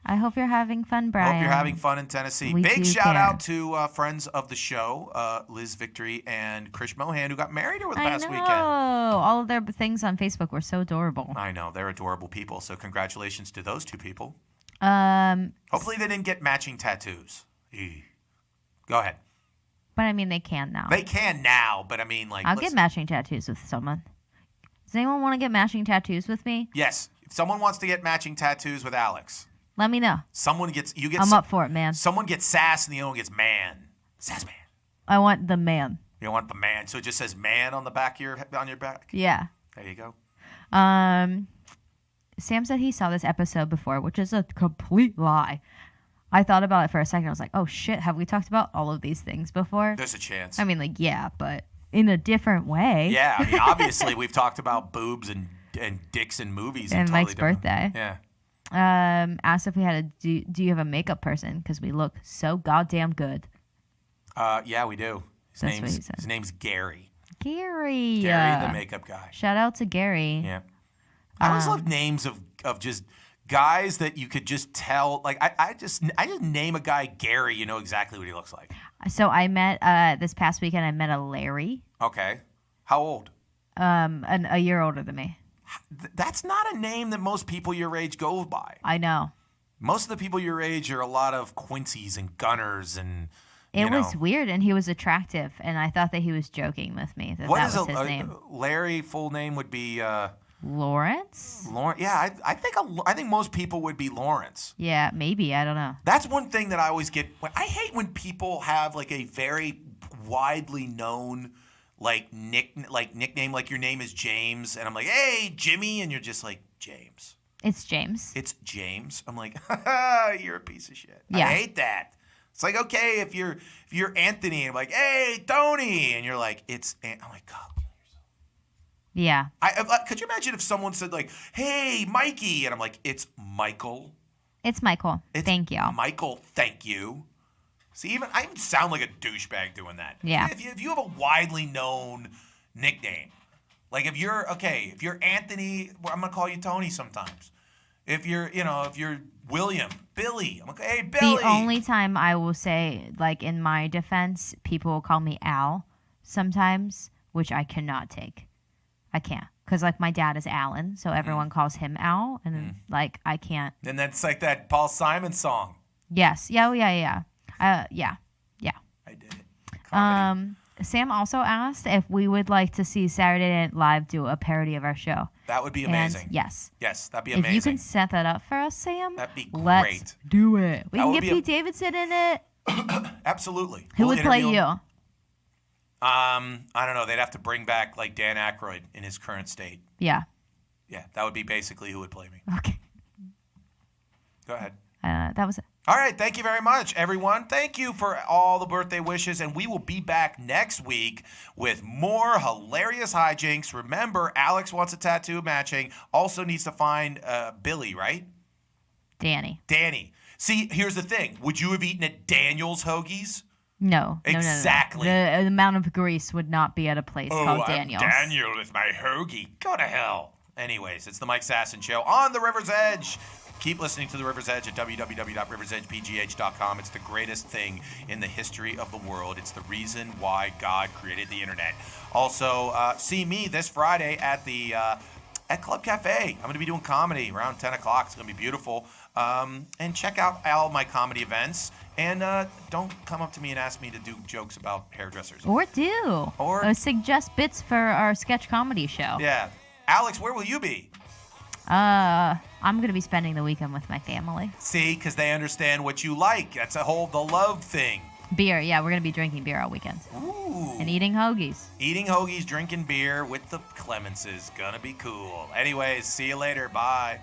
I hope you're having fun, Brian. Hope you're having fun in Tennessee. We Big do shout care. out to friends of the show, Liz Victory and Krish Mohan, who got married over the past weekend. All of their things on Facebook were so adorable. I know. They're adorable people. So congratulations to those two people. But Hopefully they didn't get matching tattoos. Eeh. Go ahead. I mean, they can now. They can now, but I mean, like, I'll listen. get matching tattoos with someone. Does anyone want to get matching tattoos with me? Yes. If someone wants to get matching tattoos with Alex, Let me know. I'm up for it, man. Someone gets sass and the other one gets man. Sass man. I want the man. You want the man. So it just says man on the back of on your back. Yeah. There you go. Sam said he saw this episode before, which is a complete lie. I thought about it for a second. I was like, oh, shit, have we talked about all of these things before? There's a chance. I mean, like, yeah, but in a different way. Yeah, I mean, obviously we've talked about boobs and dicks in movies. And totally Mike's different. birthday. Yeah. Asked if we had do you have a makeup person? Because we look so goddamn good. Yeah, we do. That's what he said. His name's Gary. Gary. Gary, the makeup guy. Shout out to Gary. Yeah. I always love names of just guys that you could just tell. Like I just name a guy Gary, you know exactly what he looks like. So I met this past weekend. I met a Larry. Okay. How old? A year older than me. That's not a name that most people your age go by. I know. Most of the people your age are a lot of Quincy's and Gunners and It you know. was weird, and he was attractive, and I thought that he was joking with me. That What is was his name. Larry? Full name would be Lawrence? Lawrence. Yeah, I think most people would be Lawrence. Yeah, maybe. I don't know. That's one thing that I always get. I hate when people have like a very widely known nickname, like your name is James, and I'm like, hey, Jimmy, and you're just like, James. It's James. It's James. I'm like, you're a piece of shit. Yeah. I hate that. It's like, okay, if you're Anthony, and I'm like, hey, Tony, and you're like, I'm like, God. Yeah. Could you imagine if someone said like, hey, Mikey, and I'm like, it's Michael. It's Michael. Thank you. Michael, thank you. See, I even sound like a douchebag doing that. Yeah. If you have a widely known nickname, like if you're Anthony, I'm gonna call you Tony sometimes. If you're William, Billy, I'm like, hey, Billy. The only time I will say, like in my defense, people will call me Al sometimes, which I cannot take. I can't. Because, like, my dad is Alan, so everyone calls him Al, and, like, I can't. And that's like that Paul Simon song. Yes. Yeah, oh, yeah. Yeah. I did it. Comedy. Sam also asked if we would like to see Saturday Night Live do a parody of our show. That would be amazing. And yes. Yes, that'd be amazing. If you can set that up for us, Sam, that'd be let's great. do it. We That can would get be Pete Davidson in it. Absolutely. Who We'll would play interview him. you? I don't know. They'd have to bring back like Dan Aykroyd in his current state. Yeah. Yeah, that would be basically who would play me. Okay. Go ahead. That was it. All right. Thank you very much, everyone. Thank you for all the birthday wishes. And we will be back next week with more hilarious hijinks. Remember, Alex wants a tattoo matching. Also needs to find Billy, right? Danny. See, here's the thing. Would you have eaten at Daniel's Hoagies? No. Exactly. The amount of grease would not be at a place called Daniel's. Daniel with my hoagie. Go to hell. Anyways, it's the Mike Sasson Show on the River's Edge. Keep listening to the River's Edge at www.riversedgepgh.com. It's the greatest thing in the history of the world. It's the reason why God created the internet. Also, see me this Friday at the at Club Cafe. I'm going to be doing comedy around 10 o'clock. It's going to be beautiful. And check out all my comedy events. And don't come up to me and ask me to do jokes about hairdressers. Or do. Or suggest bits for our sketch comedy show. Yeah. Alex, where will you be? I'm going to be spending the weekend with my family. See, because they understand what you like. That's the love thing. Beer. Yeah, we're going to be drinking beer all weekend. Ooh. And eating hoagies. Eating hoagies, drinking beer with the Clemenses. Gonna be cool. Anyways, see you later. Bye.